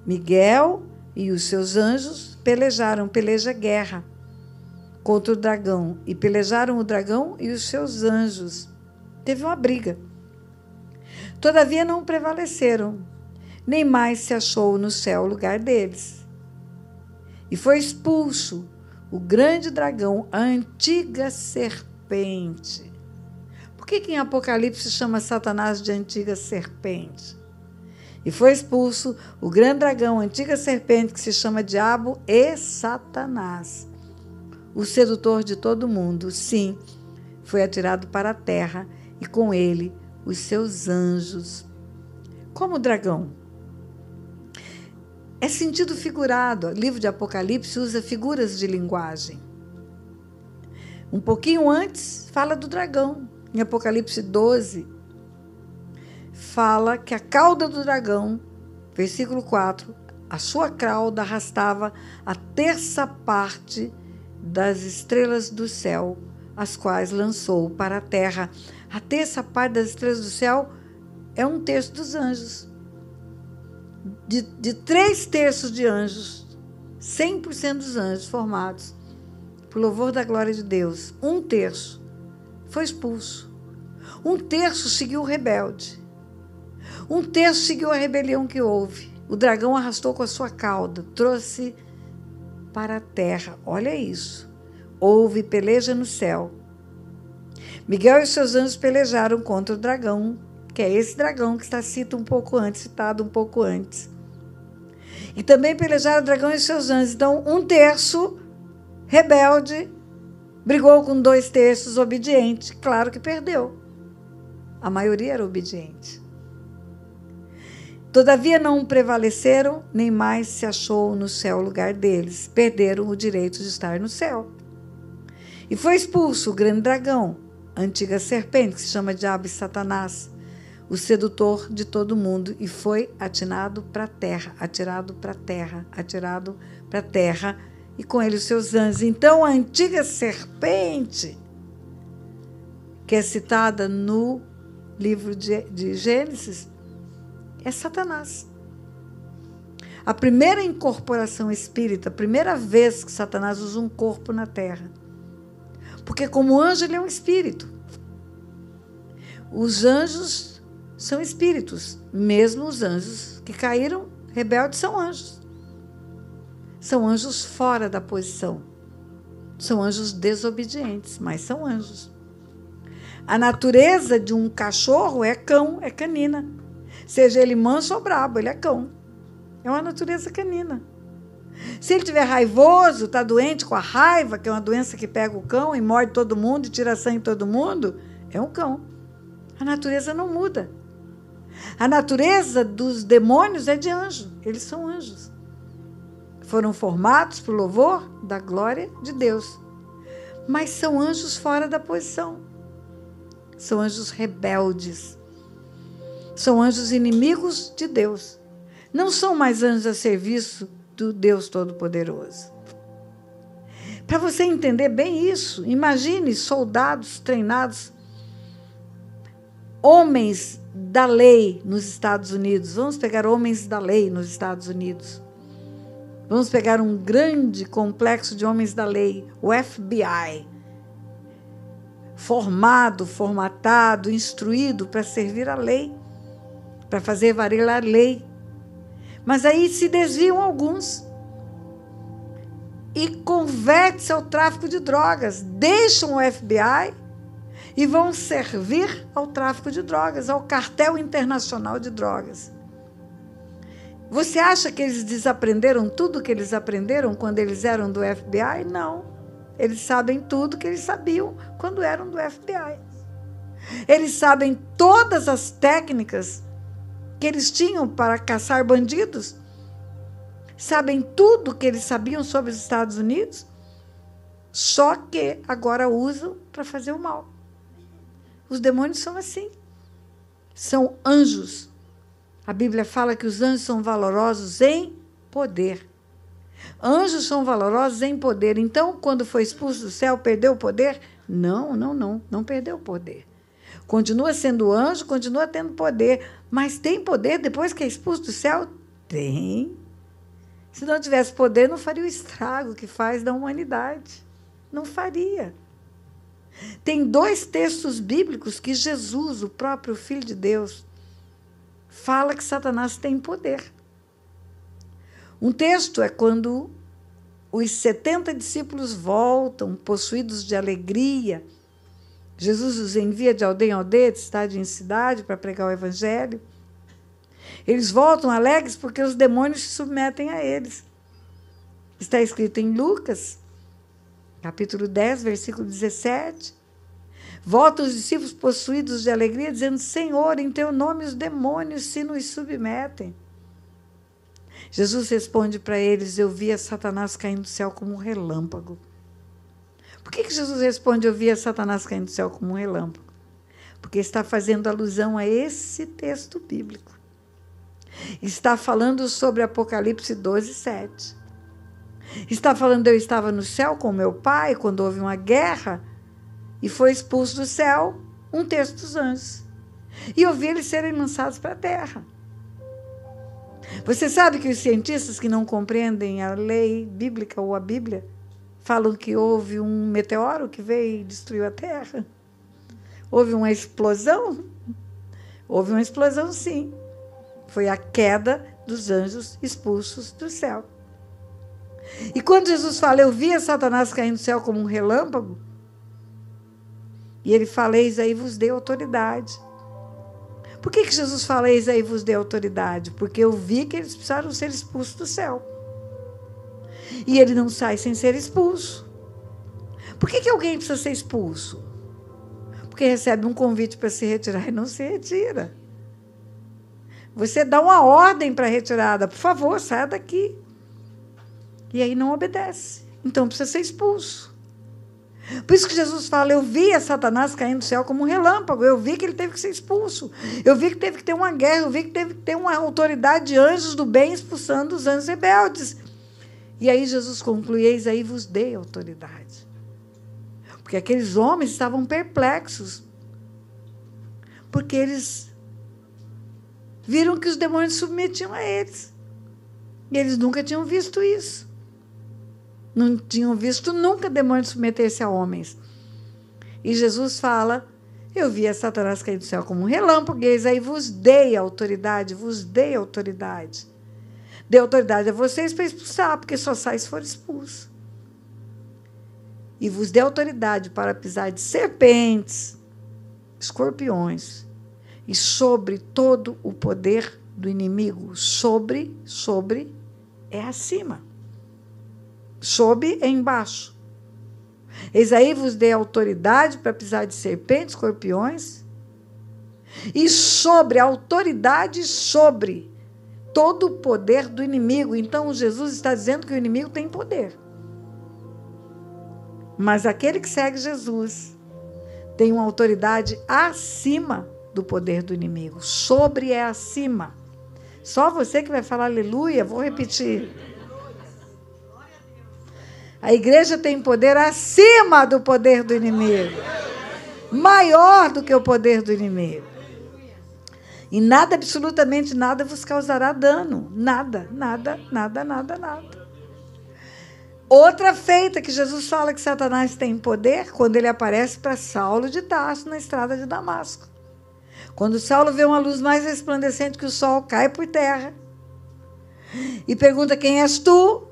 Miguel e os seus anjos peleja guerra contra o dragão, e pelejaram o dragão e os seus anjos. Teve uma briga. Todavia não prevaleceram, nem mais se achou no céu o lugar deles. E foi expulso o grande dragão, a antiga serpente. Por que em Apocalipse chama Satanás de antiga serpente? E foi expulso o grande dragão, a antiga serpente, que se chama Diabo e Satanás, o sedutor de todo mundo. Sim, foi atirado para a terra, e com ele os seus anjos. Como o dragão. É sentido figurado. O livro de Apocalipse usa figuras de linguagem. Um pouquinho antes, fala do dragão. Em Apocalipse 12, fala que a cauda do dragão, versículo 4, a sua cauda arrastava a terça parte das estrelas do céu, as quais lançou para a terra. A terça parte das estrelas do céu é um terço dos anjos. De 3/3 de anjos, 100% dos anjos formados por louvor da glória de Deus, 1/3 foi expulso. 1/3 seguiu o rebelde. 1/3 seguiu a rebelião que houve. O dragão arrastou com a sua cauda, trouxe para a terra. Olha isso. Houve peleja no céu. Miguel e seus anjos pelejaram contra o dragão, que é esse dragão que está citado um pouco antes. E também pelejaram o dragão e seus anjos. Então, 1/3 rebelde brigou com 2/3 obediente. Claro que perdeu. A maioria era obediente. Todavia não prevaleceram, nem mais se achou no céu o lugar deles. Perderam o direito de estar no céu. E foi expulso o grande dragão, a antiga serpente, que se chama Diabo e Satanás, o sedutor de todo mundo, e foi atirado para a terra, e com ele os seus anjos. Então, a antiga serpente, que é citada no livro de Gênesis, é Satanás. A primeira incorporação espírita, a primeira vez que Satanás usa um corpo na terra. Porque como anjo ele é um espírito. Os anjos são espíritos. Mesmo os anjos que caíram rebeldes são anjos. São anjos fora da posição. São anjos desobedientes, mas são anjos. A natureza de um cachorro é cão, é canina. Seja ele manso ou brabo, ele é cão. É uma natureza canina. Se ele estiver raivoso, está doente com a raiva, que é uma doença que pega o cão e morde todo mundo e tira sangue de todo mundo, é um cão. A natureza não muda. A natureza dos demônios é de anjo. Eles são anjos. Foram formados por louvor da glória de Deus. Mas são anjos fora da posição. São anjos rebeldes. São anjos inimigos de Deus. Não são mais anjos a serviço do Deus Todo-Poderoso. Para você entender bem isso, imagine soldados treinados, homens da lei nos Estados Unidos. Vamos pegar homens da lei nos Estados Unidos. Vamos pegar um grande complexo de homens da lei, o FBI, formado, formatado, instruído para servir a lei, para fazer valer a lei. Mas aí se desviam alguns e convertem-se ao tráfico de drogas, deixam o FBI e vão servir ao tráfico de drogas, ao cartel internacional de drogas. Você acha que eles desaprenderam tudo que eles aprenderam quando eles eram do FBI? Não. Eles sabem tudo que eles sabiam quando eram do FBI. Eles sabem todas as técnicas que eles tinham para caçar bandidos. Sabem tudo que eles sabiam sobre os Estados Unidos, só que agora usam para fazer o mal. Os demônios são assim. São anjos. A Bíblia fala que os anjos são valorosos em poder. Anjos são valorosos em poder. Então, quando foi expulso do céu, perdeu o poder? Não perdeu o poder. Continua sendo anjo, continua tendo poder. Mas tem poder depois que é expulso do céu? Tem. Se não tivesse poder, não faria o estrago que faz da humanidade. Não faria. Tem 2 textos bíblicos que Jesus, o próprio Filho de Deus, fala que Satanás tem poder. Um texto é quando os 70 discípulos voltam, possuídos de alegria. Jesus os envia de aldeia em aldeia, de cidade em cidade, para pregar o Evangelho. Eles voltam alegres porque os demônios se submetem a eles. Está escrito em Lucas, capítulo 10, versículo 17. Voltam os discípulos possuídos de alegria, dizendo: Senhor, em teu nome os demônios se nos submetem. Jesus responde para eles: eu via Satanás caindo do céu como um relâmpago. Por que Jesus responde: eu via Satanás caindo do céu como um relâmpago? Porque está fazendo alusão a esse texto bíblico. Está falando sobre Apocalipse 12, 7. Está falando: eu estava no céu com meu pai quando houve uma guerra e foi expulso do céu um terço dos anjos. E eu vi eles serem lançados para a terra. Você sabe que os cientistas que não compreendem a lei bíblica ou a Bíblia falam que houve um meteoro que veio e destruiu a Terra? Houve uma explosão? Houve uma explosão, sim. Foi a queda dos anjos expulsos do céu. E quando Jesus fala: eu via Satanás caindo do céu como um relâmpago, e ele fala: eis aí vos dei autoridade. Por que Jesus fala: eis aí vos dei autoridade? Porque eu vi que eles precisaram ser expulsos do céu. E ele não sai sem ser expulso. Por que alguém precisa ser expulso? Porque recebe um convite para se retirar e não se retira. Você dá uma ordem para a retirada: por favor, saia daqui. E aí não obedece. Então precisa ser expulso. Por isso que Jesus fala: eu via Satanás caindo do céu como um relâmpago. Eu vi que ele teve que ser expulso. Eu vi que teve que ter uma guerra. Eu vi que teve que ter uma autoridade de anjos do bem expulsando os anjos rebeldes. E aí Jesus conclui: eis aí vos dei autoridade. Porque aqueles homens estavam perplexos. Porque eles viram que os demônios se submetiam a eles. E eles nunca tinham visto isso. Não tinham visto nunca demônios submeter-se a homens. E Jesus fala: eu vi a Satanás cair do céu como um relâmpago, e eis aí vos dei autoridade, vos dei autoridade. Dei autoridade a vocês para expulsar, porque só sai se for expulso. E vos dei autoridade para pisar de serpentes, escorpiões, e sobre todo o poder do inimigo. Sobre é acima. Sob é embaixo. Eis aí vos dei autoridade para pisar de serpentes, escorpiões, e sobre, autoridade sobre todo o poder do inimigo. Então, Jesus está dizendo que o inimigo tem poder. Mas aquele que segue Jesus tem uma autoridade acima do poder do inimigo. Sobre é acima. Só você que vai falar aleluia, vou repetir. A igreja tem poder acima do poder do inimigo. Maior do que o poder do inimigo. E nada, absolutamente nada, vos causará dano. Nada, nada, nada, nada, nada. Outra feita que Jesus fala que Satanás tem poder, quando ele aparece para Saulo de Tarso na estrada de Damasco. Quando Saulo vê uma luz mais resplandecente que o sol, cai por terra e pergunta: quem és tu?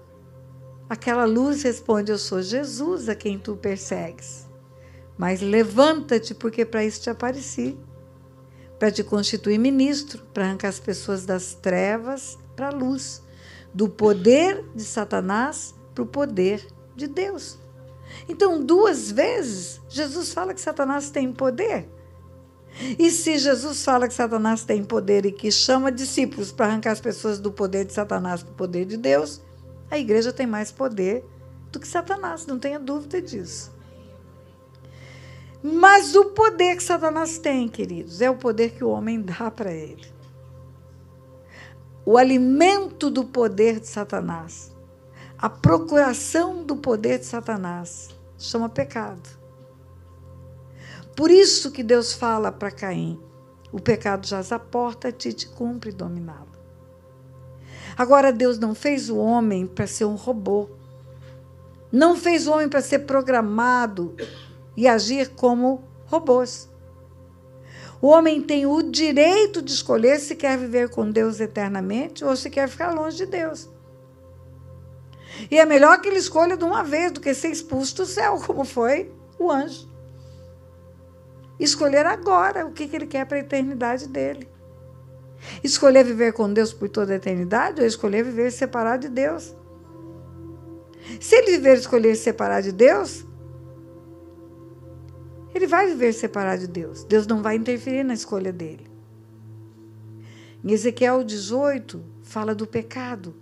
Aquela luz responde: eu sou Jesus, a quem tu persegues. Mas levanta-te, porque para isso te apareci. Para te constituir ministro, para arrancar as pessoas das trevas para a luz. Do poder de Satanás para o poder de Deus. Então, 2 vezes, Jesus fala que Satanás tem poder. E se Jesus fala que Satanás tem poder e que chama discípulos para arrancar as pessoas do poder de Satanás para o poder de Deus, a igreja tem mais poder do que Satanás, não tenha dúvida disso. Mas o poder que Satanás tem, queridos, é o poder que o homem dá para ele. O alimento do poder de Satanás, a procuração do poder de Satanás, chama pecado. Por isso que Deus fala para Caim: o pecado jaz à porta, a ti te cumpre dominá-lo. Agora, Deus não fez o homem para ser um robô. Não fez o homem para ser programado e agir como robôs. O homem tem o direito de escolher se quer viver com Deus eternamente ou se quer ficar longe de Deus. E é melhor que ele escolha de uma vez do que ser expulso do céu, como foi o anjo. Escolher agora o que ele quer para a eternidade dele. Escolher viver com Deus por toda a eternidade ou escolher viver separado de Deus. Se ele escolher separar de Deus, ele vai viver separado de Deus. Deus não vai interferir na escolha dele. Em Ezequiel 18, fala do pecado.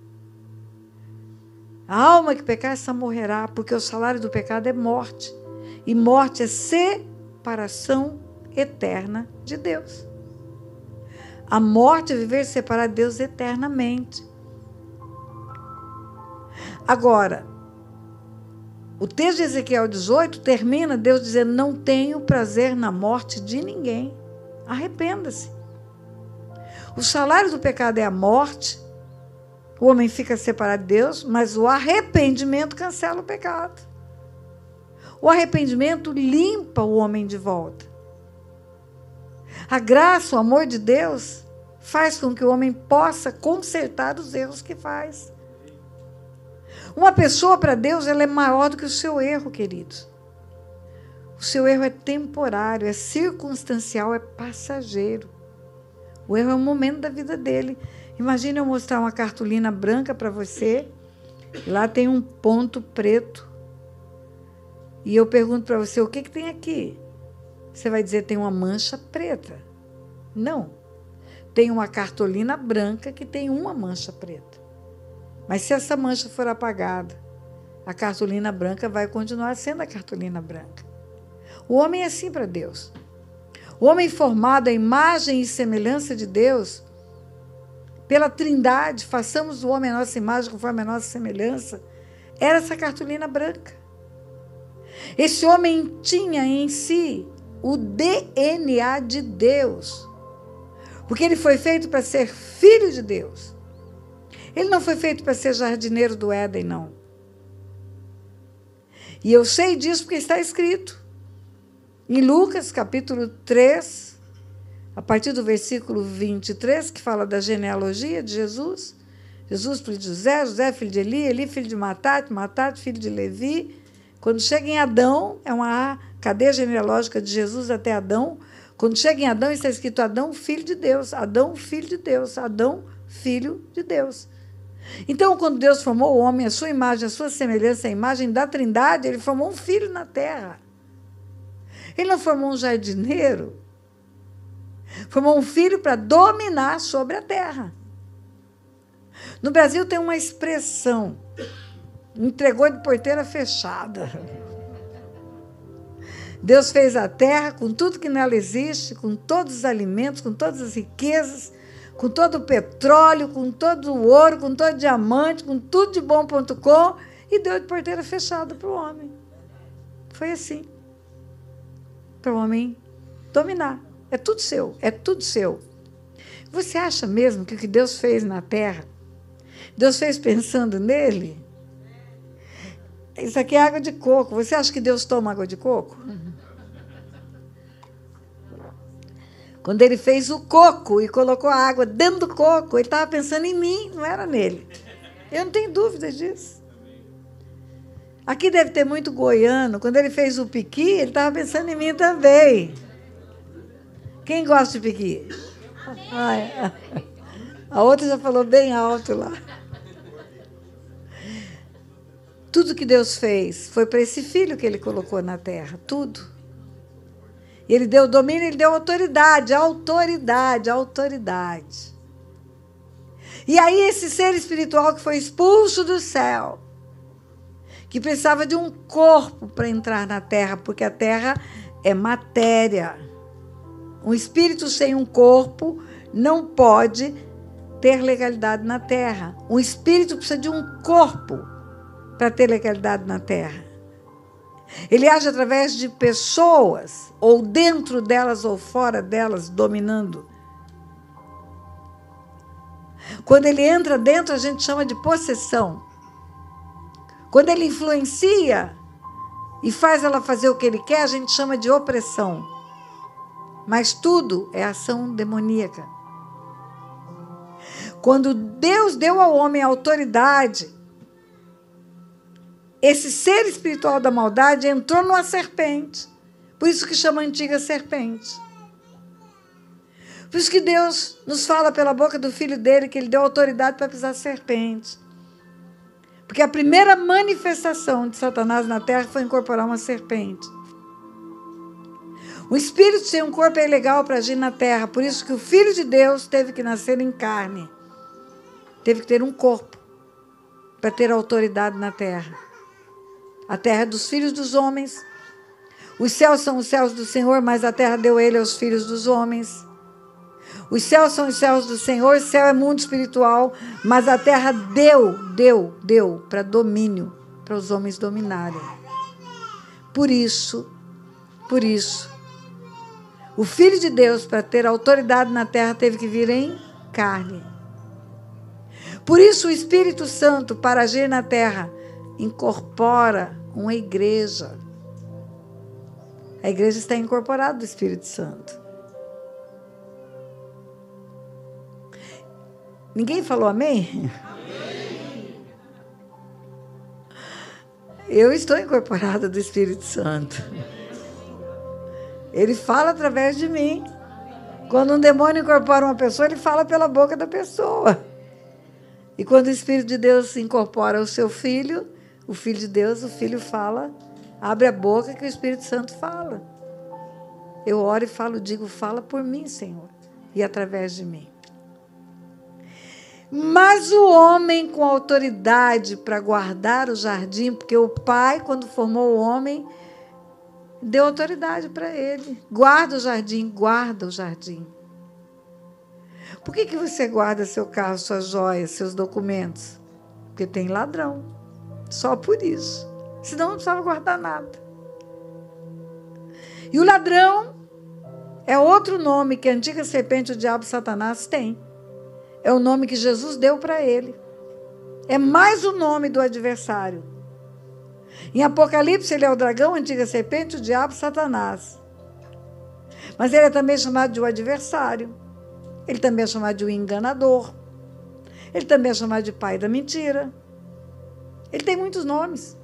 A alma que pecar, essa morrerá, porque o salário do pecado é morte. E morte é separação eterna de Deus. A morte é viver separado de Deus eternamente. Agora, o texto de Ezequiel 18 termina Deus dizendo: não tenho prazer na morte de ninguém. Arrependa-se. O salário do pecado é a morte. O homem fica separado de Deus, mas o arrependimento cancela o pecado. O arrependimento limpa o homem de volta. A graça, o amor de Deus, faz com que o homem possa consertar os erros que faz. Uma pessoa, para Deus, ela é maior do que o seu erro, queridos. O seu erro é temporário, é circunstancial, é passageiro. O erro é um momento da vida dele. Imagine eu mostrar uma cartolina branca para você, e lá tem um ponto preto. E eu pergunto para você: o que tem aqui? Você vai dizer: tem uma mancha preta. Não. Tem uma cartolina branca que tem uma mancha preta. Mas se essa mancha for apagada, a cartolina branca vai continuar sendo a cartolina branca. O homem é assim para Deus. O homem formado à imagem e semelhança de Deus, pela Trindade, façamos o homem a nossa imagem conforme a nossa semelhança, era essa cartolina branca. Esse homem tinha em si o DNA de Deus, porque ele foi feito para ser filho de Deus. Ele não foi feito para ser jardineiro do Éden, não. E eu sei disso porque está escrito em Lucas, capítulo 3, a partir do versículo 23, que fala da genealogia de Jesus. Jesus, filho de José, José, filho de Eli, Eli, filho de Matate, Matate, filho de Levi. Quando chega em Adão, é uma cadeia genealógica de Jesus até Adão. Quando chega em Adão, está escrito Adão, filho de Deus, Adão, filho de Deus, Adão, filho de Deus. Então, quando Deus formou o homem, a sua imagem, a sua semelhança, a imagem da Trindade, ele formou um filho na terra. Ele não formou um jardineiro, formou um filho para dominar sobre a terra. No Brasil tem uma expressão: entregou de porteira fechada. Deus fez a terra com tudo que nela existe, com todos os alimentos, com todas as riquezas, com todo o petróleo, com todo o ouro, com todo o diamante, com tudo de bom.com, e deu de porteira fechada para o homem. Foi assim. Para o homem dominar. É tudo seu, é tudo seu. Você acha mesmo que o que Deus fez na terra, Deus fez pensando nele? Isso aqui é água de coco. Você acha que Deus toma água de coco? Quando ele fez o coco e colocou a água dentro do coco, ele estava pensando em mim, não era nele. Eu não tenho dúvida disso. Aqui deve ter muito goiano. Quando ele fez o piqui, ele estava pensando em mim também. Quem gosta de piqui? Ai, a outra já falou bem alto lá. Tudo que Deus fez foi para esse filho que ele colocou na terra, tudo. Ele deu domínio, ele deu autoridade, autoridade, autoridade. E aí esse ser espiritual que foi expulso do céu, que precisava de um corpo para entrar na terra, porque a terra é matéria. Um espírito sem um corpo não pode ter legalidade na terra. Um espírito precisa de um corpo para ter legalidade na terra. Ele age através de pessoas, ou dentro delas ou fora delas, dominando. Quando ele entra dentro, a gente chama de possessão. Quando ele influencia e faz ela fazer o que ele quer, a gente chama de opressão. Mas tudo é ação demoníaca. Quando Deus deu ao homem a autoridade, esse ser espiritual da maldade entrou numa serpente. Por isso que chama a antiga serpente. Por isso que Deus nos fala pela boca do Filho dele que ele deu autoridade para pisar serpente. Porque a primeira manifestação de Satanás na terra foi incorporar uma serpente. O espírito sem um corpo é ilegal para agir na terra. Por isso que o Filho de Deus teve que nascer em carne. Teve que ter um corpo para ter autoridade na terra. A terra é dos filhos dos homens. Os céus são os céus do Senhor, mas a terra deu ele aos filhos dos homens. Os céus são os céus do Senhor, o céu é mundo espiritual, mas a terra deu para domínio, para os homens dominarem. Por isso, o Filho de Deus, para ter autoridade na terra, teve que vir em carne. Por isso, o Espírito Santo, para agir na terra, incorpora uma igreja. A igreja está incorporada do Espírito Santo. Ninguém falou amém? Amém. Eu estou incorporada do Espírito Santo. Ele fala através de mim. Quando um demônio incorpora uma pessoa, ele fala pela boca da pessoa. E quando o Espírito de Deus incorpora o seu filho, o Filho de Deus, o Filho fala, abre a boca que o Espírito Santo fala. Eu oro e falo, digo, fala por mim, Senhor, e através de mim. Mas o homem com autoridade para guardar o jardim, porque o Pai, quando formou o homem, deu autoridade para ele. Guarda o jardim, guarda o jardim. Por que você guarda seu carro, suas joias, seus documentos? Porque tem ladrão. Só por isso. Senão não precisava guardar nada. E o ladrão é outro nome que a antiga serpente, o diabo Satanás, tem. É o nome que Jesus deu para ele. É mais o nome do adversário. Em Apocalipse, ele é o dragão, a antiga serpente, o diabo, Satanás. Mas ele é também chamado de o adversário. Ele também é chamado de o enganador. Ele também é chamado de pai da mentira. Ele tem muitos nomes.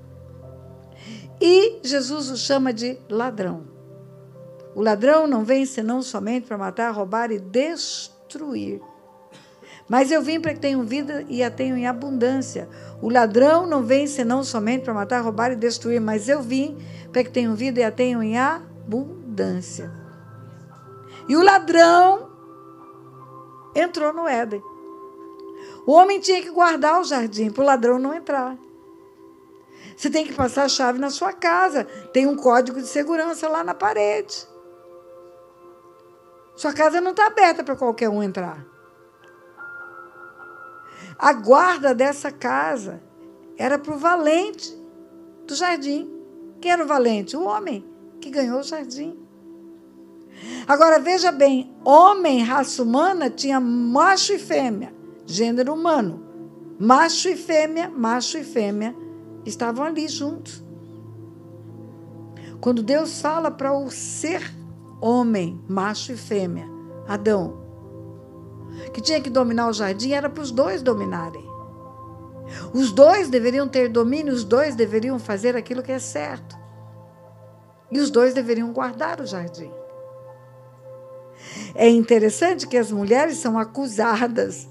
E Jesus o chama de ladrão. O ladrão não vem senão somente para matar, roubar e destruir. Mas eu vim para que tenham vida e a tenham em abundância. O ladrão não vem senão somente para matar, roubar e destruir, mas eu vim para que tenham vida e a tenham em abundância. E o ladrão entrou no Éden. O homem tinha que guardar o jardim para o ladrão não entrar. Você tem que passar a chave na sua casa. Tem um código de segurança lá na parede. Sua casa não está aberta para qualquer um entrar. A guarda dessa casa era para o valente do jardim. Quem era o valente? O homem que ganhou o jardim. Agora, veja bem, homem, raça humana, tinha macho e fêmea, gênero humano. Macho e fêmea estavam ali juntos. Quando Deus fala para o ser homem, macho e fêmea, Adão, que tinha que dominar o jardim, era para os dois dominarem. Os dois deveriam ter domínio, os dois deveriam fazer aquilo que é certo. E os dois deveriam guardar o jardim. É interessante que as mulheres são acusadas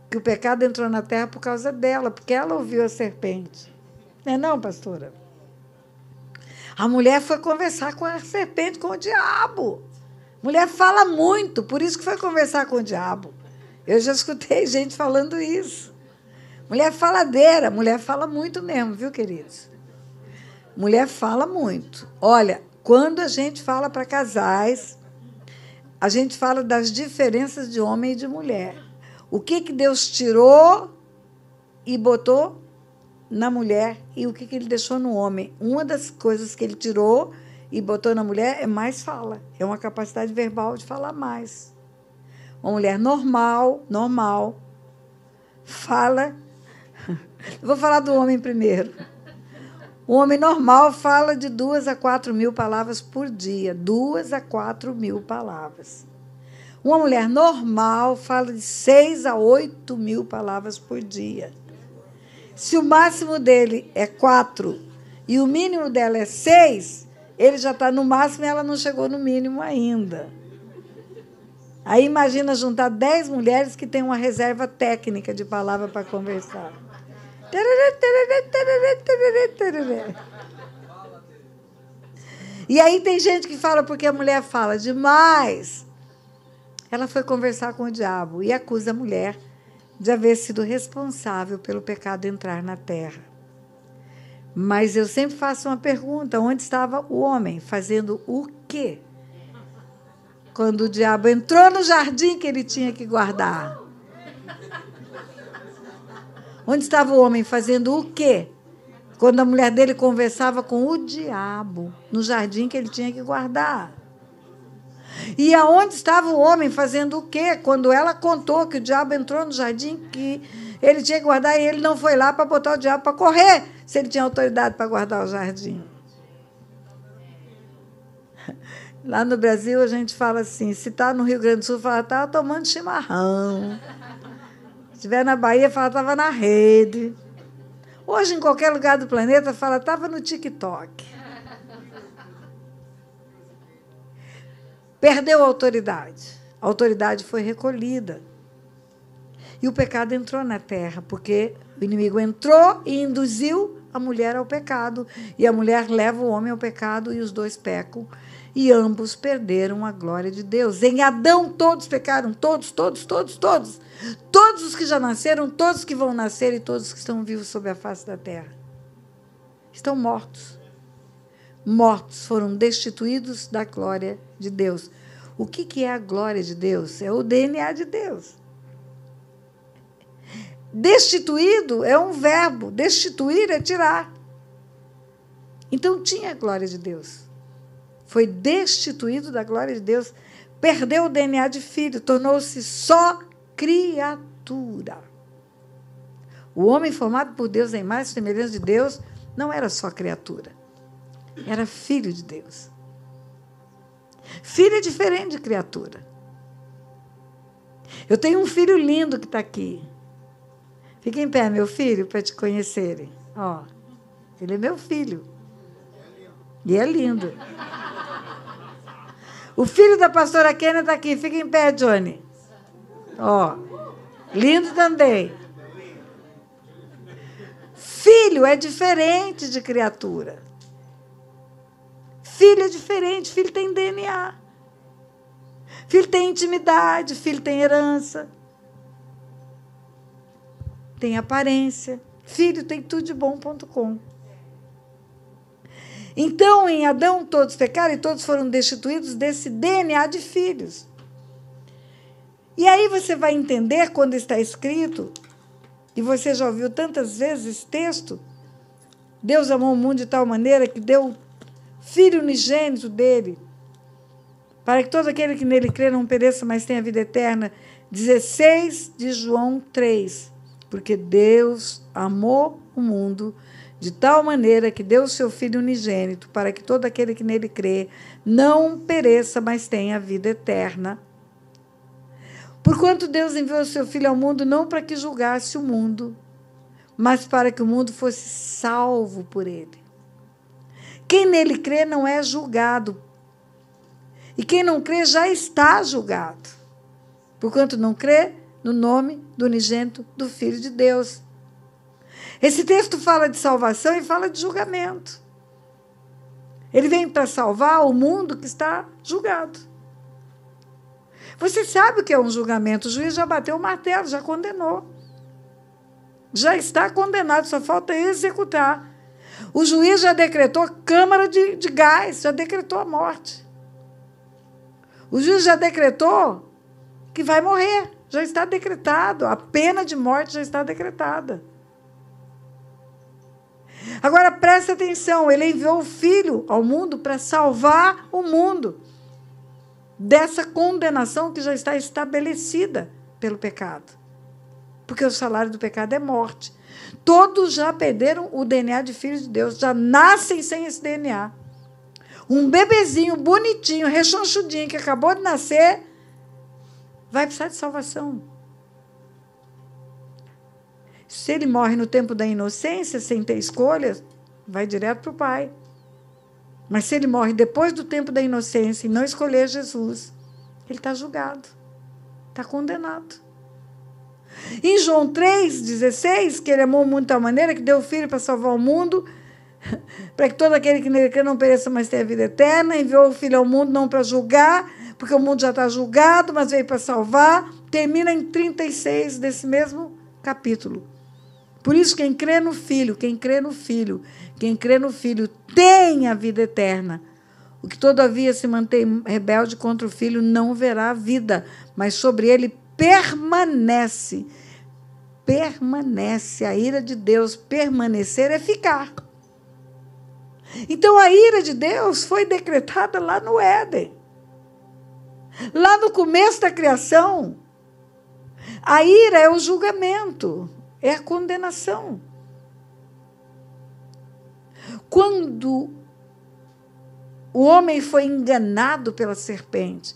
que o pecado entrou na terra por causa dela, porque ela ouviu a serpente. Não é não, pastora? A mulher foi conversar com a serpente, com o diabo. Mulher fala muito, por isso que foi conversar com o diabo. Eu já escutei gente falando isso. Mulher faladeira, mulher fala muito mesmo, viu, queridos? Mulher fala muito. Olha, quando a gente fala para casais, a gente fala das diferenças de homem e de mulher. O que Deus tirou e botou na mulher e o que ele deixou no homem. Uma das coisas que ele tirou e botou na mulher é mais fala. É uma capacidade verbal de falar mais. Uma mulher normal, fala... Eu vou falar do homem primeiro. O homem normal fala de 2 a 4 mil palavras por dia. 2 a 4 mil palavras. Uma mulher normal fala de 6 a 8 mil palavras por dia. Se o máximo dele é 4 e o mínimo dela é 6, ele já está no máximo e ela não chegou no mínimo ainda. Aí imagina juntar 10 mulheres que têm uma reserva técnica de palavra para conversar. E aí tem gente que fala porque a mulher fala demais. Ela foi conversar com o diabo e acusa a mulher de haver sido responsável pelo pecado entrar na terra. Mas eu sempre faço uma pergunta: onde estava o homem? Fazendo o quê? Quando o diabo entrou no jardim que ele tinha que guardar. Onde estava o homem fazendo o quê? Quando a mulher dele conversava com o diabo, no jardim que ele tinha que guardar. E aonde estava o homem fazendo o quê? Quando ela contou que o diabo entrou no jardim que ele tinha que guardar e ele não foi lá para botar o diabo para correr, se ele tinha autoridade para guardar o jardim. Lá no Brasil a gente fala assim, se está no Rio Grande do Sul, fala, estava tomando chimarrão. Se estiver na Bahia, fala, estava na rede. Hoje, em qualquer lugar do planeta, fala, estava no TikTok. Perdeu a autoridade. A autoridade foi recolhida. E o pecado entrou na terra, porque o inimigo entrou e induziu a mulher ao pecado. E a mulher leva o homem ao pecado e os dois pecam. E ambos perderam a glória de Deus. Em Adão todos pecaram, todos. Todos os que já nasceram, todos os que vão nascer e todos os que estão vivos sobre a face da terra. Estão mortos. Mortos, foram destituídos da glória de Deus. O que é a glória de Deus? É o DNA de Deus. Destituído é um verbo. Destituir é tirar. Então tinha a glória de Deus. Foi destituído da glória de Deus, perdeu o DNA de filho, tornou-se só criatura. O homem formado por Deus em imagem e semelhança de Deus não era só criatura, era filho de Deus. Filho é diferente de criatura. Eu tenho um filho lindo que está aqui. Fica em pé, meu filho, para te conhecerem. Ó, ele é meu filho. E é lindo. O filho da pastora Kênia está aqui. Fica em pé, Johnny. Ó, lindo também. Filho é diferente de criatura. Filho é diferente. Filho tem DNA. Filho tem intimidade. Filho tem herança. Tem aparência. Filho tem tudo de bom.com. Então, em Adão, todos pecaram e todos foram destituídos desse DNA de filhos. E aí você vai entender, quando está escrito, e você já ouviu tantas vezes esse texto, Deus amou o mundo de tal maneira que deu o Filho unigênito dele, para que todo aquele que nele crê não pereça, mas tenha vida eterna. 16 de João 3. Porque Deus amou o mundo de tal maneira que deu o seu Filho unigênito, para que todo aquele que nele crê não pereça, mas tenha vida eterna. Porquanto Deus enviou o seu Filho ao mundo, não para que julgasse o mundo, mas para que o mundo fosse salvo por ele. Quem nele crê não é julgado, e quem não crê já está julgado, porquanto não crê no nome do unigênito do Filho de Deus. Esse texto fala de salvação e fala de julgamento. Ele vem para salvar o mundo que está julgado. Você sabe o que é um julgamento? O juiz já bateu o martelo, já condenou. Já está condenado, só falta executar. O juiz já decretou câmara de gás, já decretou a morte. O juiz já decretou que vai morrer, já está decretado. A pena de morte já está decretada. Agora, presta atenção, ele enviou o Filho ao mundo para salvar o mundo dessa condenação que já está estabelecida pelo pecado. Porque o salário do pecado é morte. Todos já perderam o DNA de filhos de Deus, já nascem sem esse DNA. Um bebezinho bonitinho, rechonchudinho, que acabou de nascer, vai precisar de salvação. Se ele morre no tempo da inocência, sem ter escolha, vai direto para o Pai. Mas se ele morre depois do tempo da inocência e não escolher Jesus, ele está julgado, está condenado. Em João 3,16, que ele amou o mundo de tal maneira que deu o Filho para salvar o mundo, para que todo aquele que nele crê não pereça, mas tenha vida eterna. Enviou o Filho ao mundo não para julgar, porque o mundo já está julgado, mas veio para salvar. Termina em 36 desse mesmo capítulo. Por isso, quem crê no Filho, quem crê no Filho, quem crê no Filho tem a vida eterna. O que todavia se mantém rebelde contra o Filho não verá a vida, mas sobre ele permanece. Permanece. A ira de Deus, permanecer é ficar. Então, a ira de Deus foi decretada lá no Éden. Lá no começo da criação. A ira é o julgamento, é a condenação. Quando o homem foi enganado pela serpente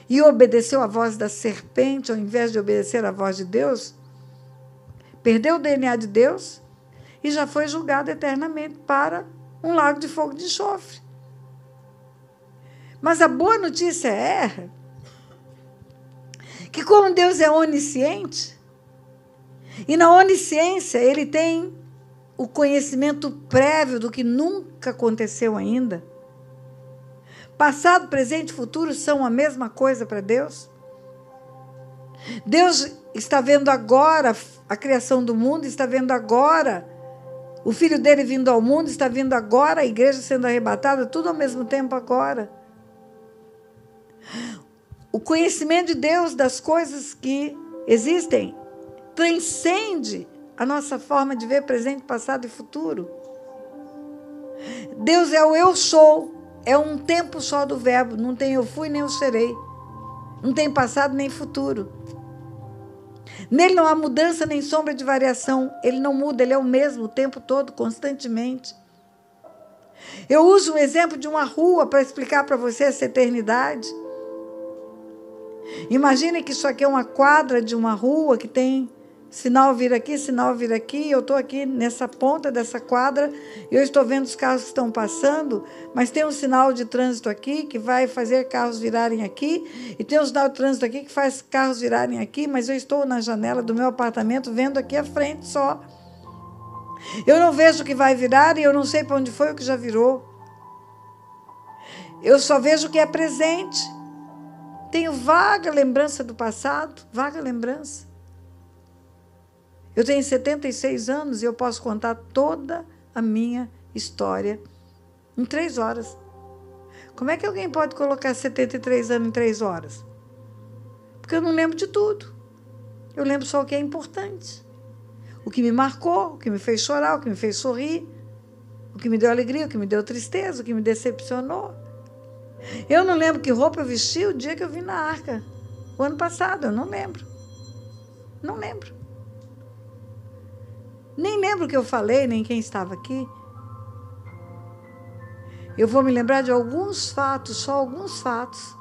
e obedeceu à voz da serpente, ao invés de obedecer à voz de Deus, perdeu o DNA de Deus e já foi julgado eternamente para um lago de fogo de enxofre. Mas a boa notícia é que, como Deus é onisciente, e na onisciência ele tem o conhecimento prévio do que nunca aconteceu ainda. Passado, presente e futuro são a mesma coisa para Deus. Deus está vendo agora a criação do mundo, está vendo agora o Filho dele vindo ao mundo, está vendo agora a igreja sendo arrebatada, tudo ao mesmo tempo agora. O conhecimento de Deus das coisas que existem transcende a nossa forma de ver presente, passado e futuro. Deus é o eu sou, é um tempo só do verbo, não tem eu fui nem eu serei, não tem passado nem futuro. Nele não há mudança nem sombra de variação, ele não muda, ele é o mesmo o tempo todo, constantemente. Eu uso um exemplo de uma rua para explicar para você essa eternidade. Imagine que isso aqui é uma quadra de uma rua que tem sinal vir aqui, sinal vir aqui. Eu estou aqui nessa ponta dessa quadra, eu estou vendo os carros que estão passando, mas tem um sinal de trânsito aqui que vai fazer carros virarem aqui, e tem um sinal de trânsito aqui que faz carros virarem aqui, mas eu estou na janela do meu apartamento vendo aqui à frente só. Eu não vejo o que vai virar e eu não sei para onde foi o que já virou. Eu só vejo o que é presente. Tenho vaga lembrança do passado, vaga lembrança. Eu tenho 76 anos e eu posso contar toda a minha história em 3 horas. Como é que alguém pode colocar 73 anos em 3 horas? Porque eu não lembro de tudo. Eu lembro só o que é importante. O que me marcou, o que me fez chorar, o que me fez sorrir, o que me deu alegria, o que me deu tristeza, o que me decepcionou. Eu não lembro que roupa eu vesti o dia que eu vim na arca. O ano passado, eu não lembro. Não lembro. Nem lembro o que eu falei, nem quem estava aqui. Eu vou me lembrar de alguns fatos, só alguns fatos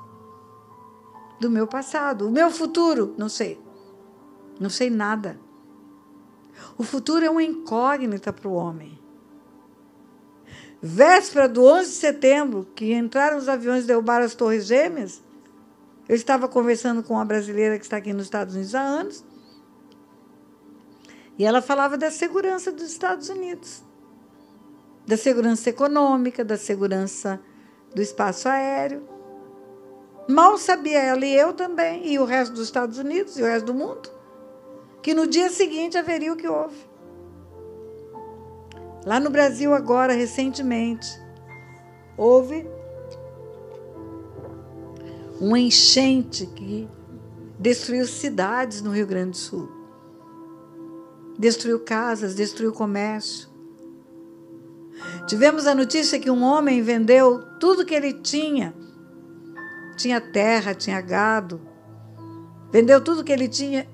do meu passado. O meu futuro, não sei. Não sei nada. O futuro é uma incógnita para o homem. Véspera do 11 de setembro, que entraram os aviões e derrubaram as Torres Gêmeas, eu estava conversando com uma brasileira que está aqui nos Estados Unidos há anos, e ela falava da segurança dos Estados Unidos, da segurança econômica, da segurança do espaço aéreo. Mal sabia ela e eu também, e o resto dos Estados Unidos e o resto do mundo, que no dia seguinte haveria o que houve. Lá no Brasil agora, recentemente, houve uma enchente que destruiu cidades no Rio Grande do Sul. destruiu casas, destruiu comércio. Tivemos a notícia que um homem vendeu tudo que ele tinha. Tinha terra, tinha gado. Vendeu tudo que ele tinha.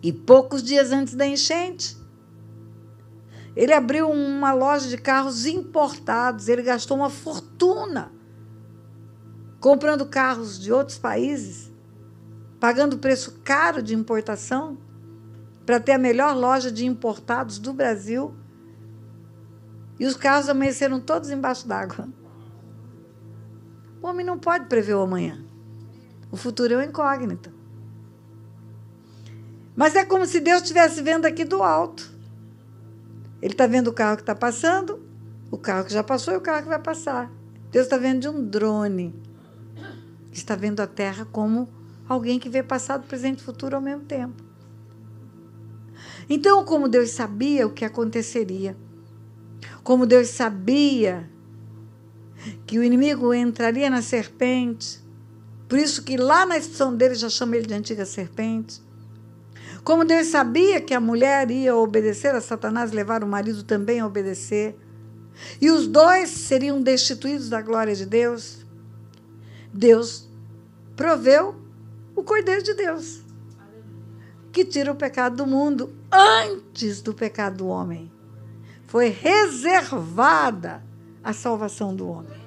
E poucos dias antes da enchente, ele abriu uma loja de carros importados. Ele gastou uma fortuna comprando carros de outros países, pagando preço caro de importação, para ter a melhor loja de importados do Brasil. E os carros amanheceram todos embaixo d'água. O homem não pode prever o amanhã. O futuro é uma incógnita. Mas é como se Deus estivesse vendo aqui do alto. Ele está vendo o carro que está passando, o carro que já passou e o carro que vai passar. Deus está vendo de um drone. Está vendo a terra como alguém que vê passado, presente e futuro ao mesmo tempo. Então, como Deus sabia o que aconteceria, como Deus sabia que o inimigo entraria na serpente, por isso que lá na expressão dele já chama ele de antiga serpente, como Deus sabia que a mulher ia obedecer a Satanás, levar o marido também a obedecer, e os dois seriam destituídos da glória de Deus, Deus proveu o Cordeiro de Deus, que tira o pecado do mundo antes do pecado do homem. Foi reservada a salvação do homem.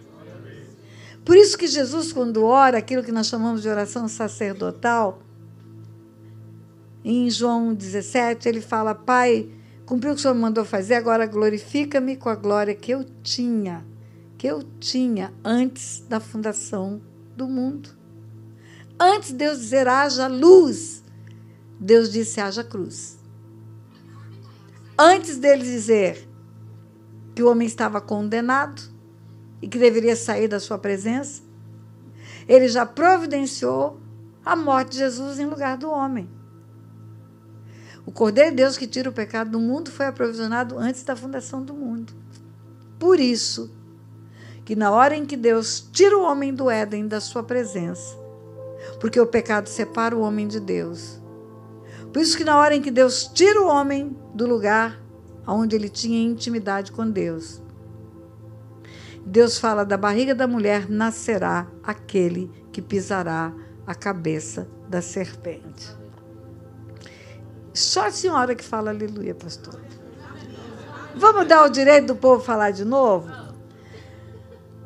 Por isso que Jesus, quando ora, aquilo que nós chamamos de oração sacerdotal, em João 17, ele fala: Pai, cumpriu o que o Senhor me mandou fazer, agora glorifica-me com a glória que eu tinha antes da fundação do mundo. Antes de Deus dizer haja luz, Deus disse haja cruz. Antes dele dizer que o homem estava condenado e que deveria sair da sua presença, ele já providenciou a morte de Jesus em lugar do homem. O Cordeiro de Deus que tira o pecado do mundo foi aprovisionado antes da fundação do mundo. Por isso, que na hora em que Deus tira o homem do Éden, da sua presença, porque o pecado separa o homem de Deus, por isso que na hora em que Deus tira o homem do lugar onde ele tinha intimidade com Deus, Deus fala: da barriga da mulher nascerá aquele que pisará a cabeça da serpente. Só a senhora que fala aleluia, pastor. Vamos dar o direito do povo falar de novo?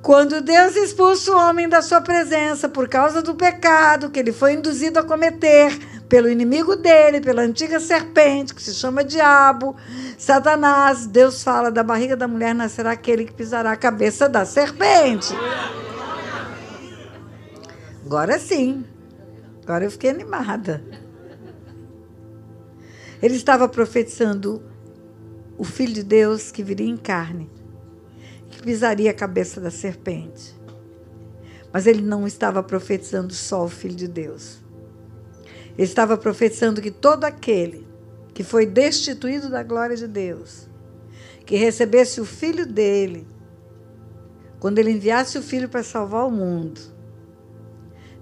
Quando Deus expulsa o homem da sua presença por causa do pecado que ele foi induzido a cometer pelo inimigo dele, pela antiga serpente, que se chama diabo, Satanás, Deus fala: da barriga da mulher nascerá aquele que pisará a cabeça da serpente. Agora sim. Agora eu fiquei animada. Ele estava profetizando o Filho de Deus que viria em carne, que pisaria a cabeça da serpente. Mas ele não estava profetizando só o Filho de Deus. Ele estava profetizando que todo aquele que foi destituído da glória de Deus, que recebesse o Filho dele, quando ele enviasse o Filho para salvar o mundo,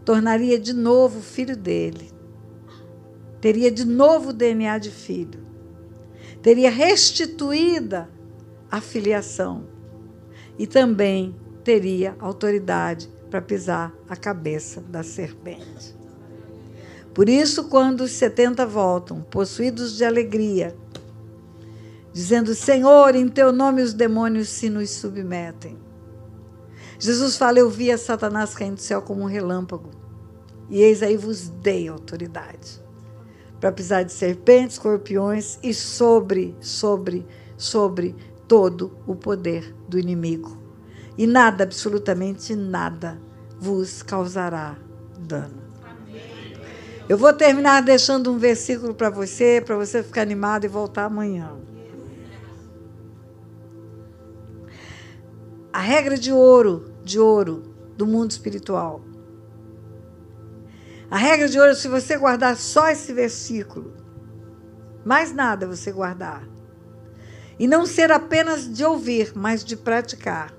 tornaria de novo o filho dele, teria de novo o DNA de filho, teria restituída a filiação e também teria autoridade para pisar a cabeça da serpente. Por isso, quando os 70 voltam, possuídos de alegria, dizendo: Senhor, em teu nome os demônios se nos submetem. Jesus fala: eu vi a Satanás caindo do céu como um relâmpago, e eis aí vos dei autoridade para pisar de serpentes, escorpiões e sobre todo o poder do inimigo. E nada, absolutamente nada, vos causará dano. Eu vou terminar deixando um versículo para você ficar animado e voltar amanhã. A regra de ouro do mundo espiritual. A regra de ouro, se você guardar só esse versículo, mais nada você guardar, e não ser apenas de ouvir, mas de praticar,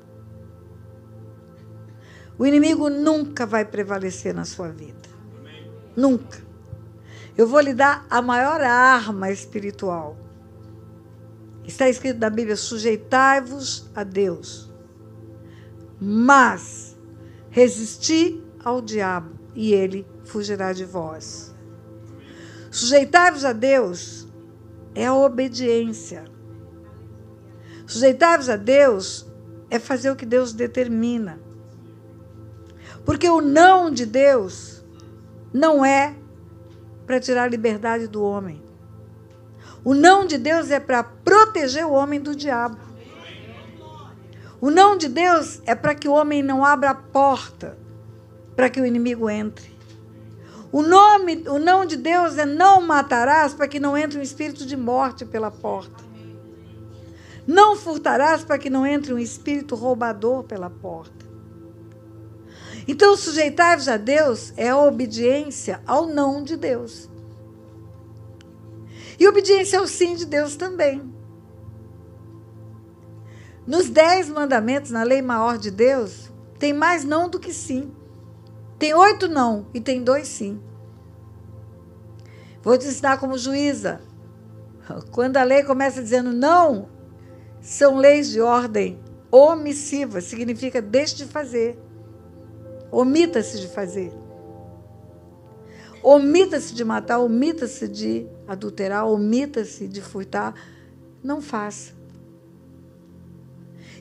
o inimigo nunca vai prevalecer na sua vida. Nunca. Eu vou lhe dar a maior arma espiritual. Está escrito na Bíblia: sujeitai-vos a Deus, mas resisti ao diabo, e ele fugirá de vós. Sujeitai-vos a Deus é a obediência. Sujeitai-vos a Deus é fazer o que Deus determina. Porque o não de Deus não é para tirar a liberdade do homem. O não de Deus é para proteger o homem do diabo. O não de Deus é para que o homem não abra a porta para que o inimigo entre. O não de Deus é: não matarás, para que não entre um espírito de morte pela porta. Não furtarás, para que não entre um espírito roubador pela porta. Então, sujeitar-vos a Deus é a obediência ao não de Deus. E obediência ao sim de Deus também. Nos 10 mandamentos, na lei maior de Deus, tem mais não do que sim. Tem 8 não e tem 2 sim. Vou te ensinar como juíza. Quando a lei começa dizendo não, são leis de ordem omissiva, significa deixe de fazer. Omita-se de fazer. Omita-se de matar, omita-se de adulterar, omita-se de furtar. Não faça.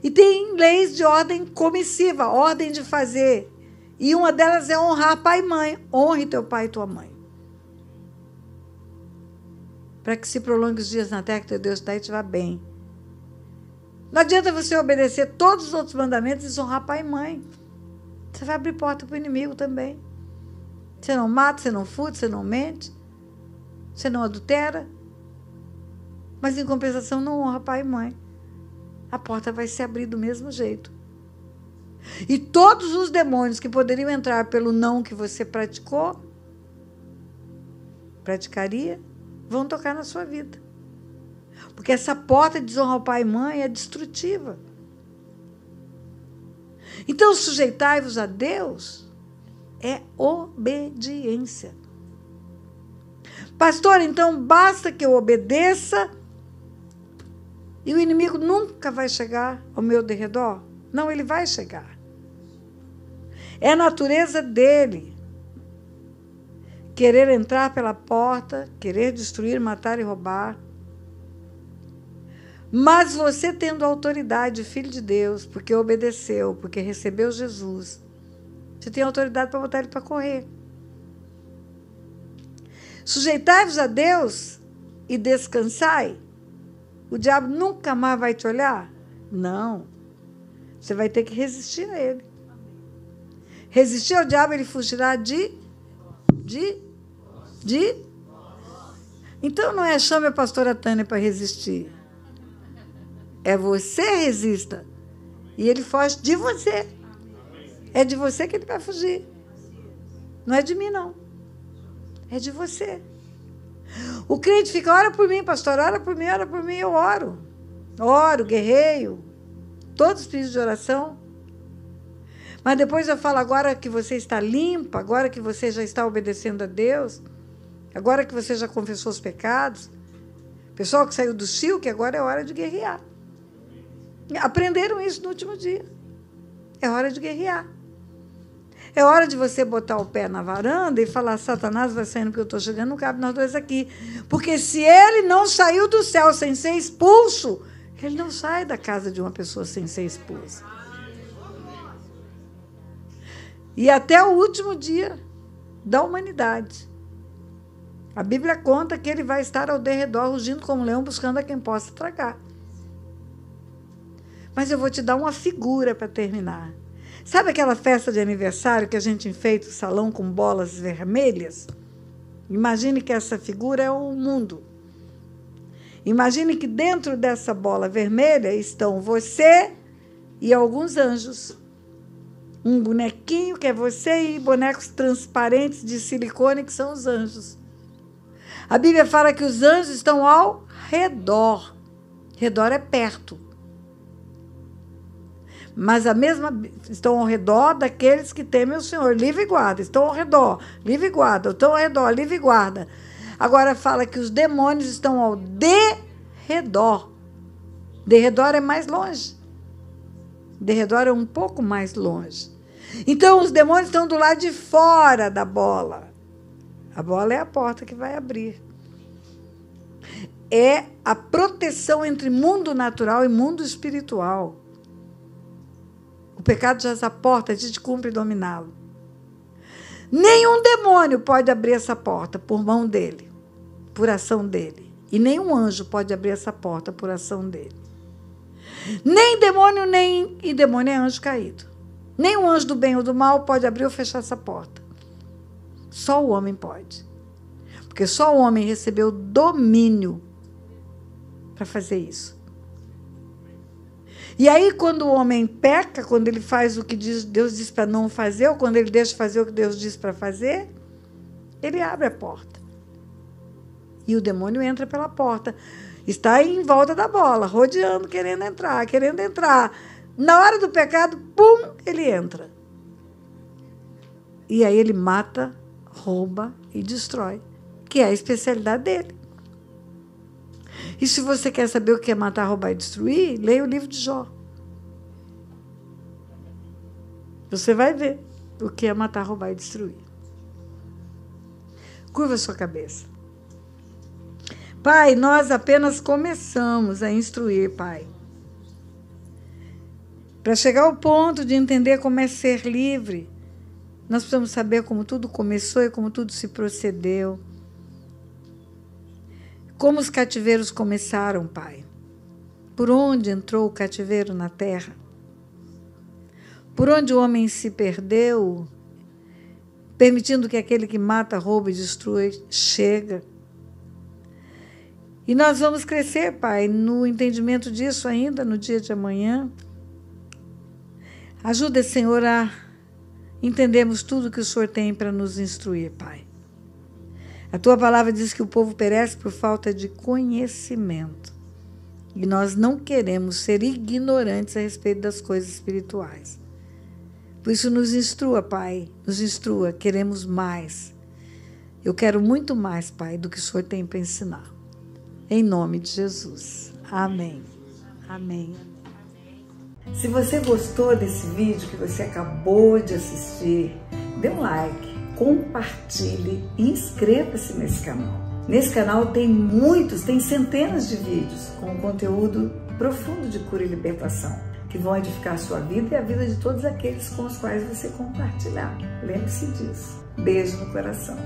E tem leis de ordem comissiva, ordem de fazer. E uma delas é honrar pai e mãe. Honre teu pai e tua mãe. Para que se prolongue os dias na terra que teu Deus está e te vá bem. Não adianta você obedecer todos os outros mandamentos e desonrar pai e mãe. Você vai abrir porta para o inimigo também. Você não mata, você não furta, você não mente, você não adultera. Mas, em compensação, não honra pai e mãe. A porta vai se abrir do mesmo jeito. E todos os demônios que poderiam entrar pelo não que você praticaria, vão tocar na sua vida. Porque essa porta de desonrar o pai e mãe é destrutiva. Então, sujeitai-vos a Deus é obediência. Pastor, então basta que eu obedeça e o inimigo nunca vai chegar ao meu derredor? Não, ele vai chegar. É a natureza dele querer entrar pela porta, querer destruir, matar e roubar. Mas você, tendo autoridade, filho de Deus, porque obedeceu, porque recebeu Jesus, você tem autoridade para botar ele para correr. Sujeitai-vos a Deus e descansai. O diabo nunca mais vai te olhar? Não. Você vai ter que resistir a ele. Resistir ao diabo, ele fugirá de... Então não é chame a pastora Tânia para resistir. É você resista. E ele foge de você. É de você que ele vai fugir. Não é de mim, não. É de você. O crente fica: ora por mim, pastor, ora por mim, eu oro. Oro, guerreio. Todos precisam de oração. Mas depois eu falo: agora que você está limpa, agora que você já está obedecendo a Deus, agora que você já confessou os pecados, pessoal que saiu do cio, que agora é hora de guerrear. Aprenderam isso no último dia. É hora de guerrear. É hora de você botar o pé na varanda e falar: Satanás vai saindo porque eu estou chegando, não cabe nós dois aqui. Porque se ele não saiu do céu sem ser expulso, ele não sai da casa de uma pessoa sem ser expulso. E até o último dia da humanidade. A Bíblia conta que ele vai estar ao derredor, rugindo como um leão, buscando a quem possa tragar. Mas eu vou te dar uma figura para terminar. Sabe aquela festa de aniversário que a gente enfeita o salão com bolas vermelhas? Imagine que essa figura é o mundo. Imagine que dentro dessa bola vermelha estão você e alguns anjos. Um bonequinho que é você e bonecos transparentes de silicone que são os anjos. A Bíblia fala que os anjos estão ao redor. Redor é perto. Mas estão ao redor daqueles que temem o Senhor. Livre e guarda. Estão ao redor. Livre e guarda. Estão ao redor. Livre e guarda. Agora fala que os demônios estão ao derredor. Derredor é mais longe. Derredor é um pouco mais longe. Então, os demônios estão do lado de fora da bola. A bola é a porta que vai abrir. É a proteção entre mundo natural e mundo espiritual. O pecado já está à porta, a gente cumpre dominá-lo. Nenhum demônio pode abrir essa porta por mão dele, por ação dele. E nenhum anjo pode abrir essa porta por ação dele. Nem demônio, e demônio é anjo caído. Nem o anjo do bem ou do mal pode abrir ou fechar essa porta. Só o homem pode. Porque só o homem recebeu domínio para fazer isso. E aí, quando o homem peca, quando ele faz o que Deus diz para não fazer, ou quando ele deixa de fazer o que Deus diz para fazer, ele abre a porta. E o demônio entra pela porta. Está aí em volta da bola, rodeando, querendo entrar, querendo entrar. Na hora do pecado, pum, ele entra. E aí ele mata, rouba e destrói, que é a especialidade dele. E se você quer saber o que é matar, roubar e destruir, leia o livro de Jó. Você vai ver o que é matar, roubar e destruir. Curva a sua cabeça. Pai, nós apenas começamos a instruir, Pai. Para chegar ao ponto de entender como é ser livre, nós precisamos saber como tudo começou e como tudo se procedeu. Como os cativeiros começaram, Pai? Por onde entrou o cativeiro na terra? Por onde o homem se perdeu, permitindo que aquele que mata, rouba e destrói chega? E nós vamos crescer, Pai, no entendimento disso ainda no dia de amanhã. Ajuda, Senhor, a entendermos tudo que o Senhor tem para nos instruir, Pai. A Tua palavra diz que o povo perece por falta de conhecimento. E nós não queremos ser ignorantes a respeito das coisas espirituais. Por isso, nos instrua, Pai, nos instrua, queremos mais. Eu quero muito mais, Pai, do que o Senhor tem para ensinar. Em nome de Jesus. Amém. Amém. Se você gostou desse vídeo que você acabou de assistir, dê um like, compartilhe e inscreva-se nesse canal. Nesse canal tem centenas de vídeos com conteúdo profundo de cura e libertação, que vão edificar a sua vida e a vida de todos aqueles com os quais você compartilhar. Lembre-se disso. Beijo no coração.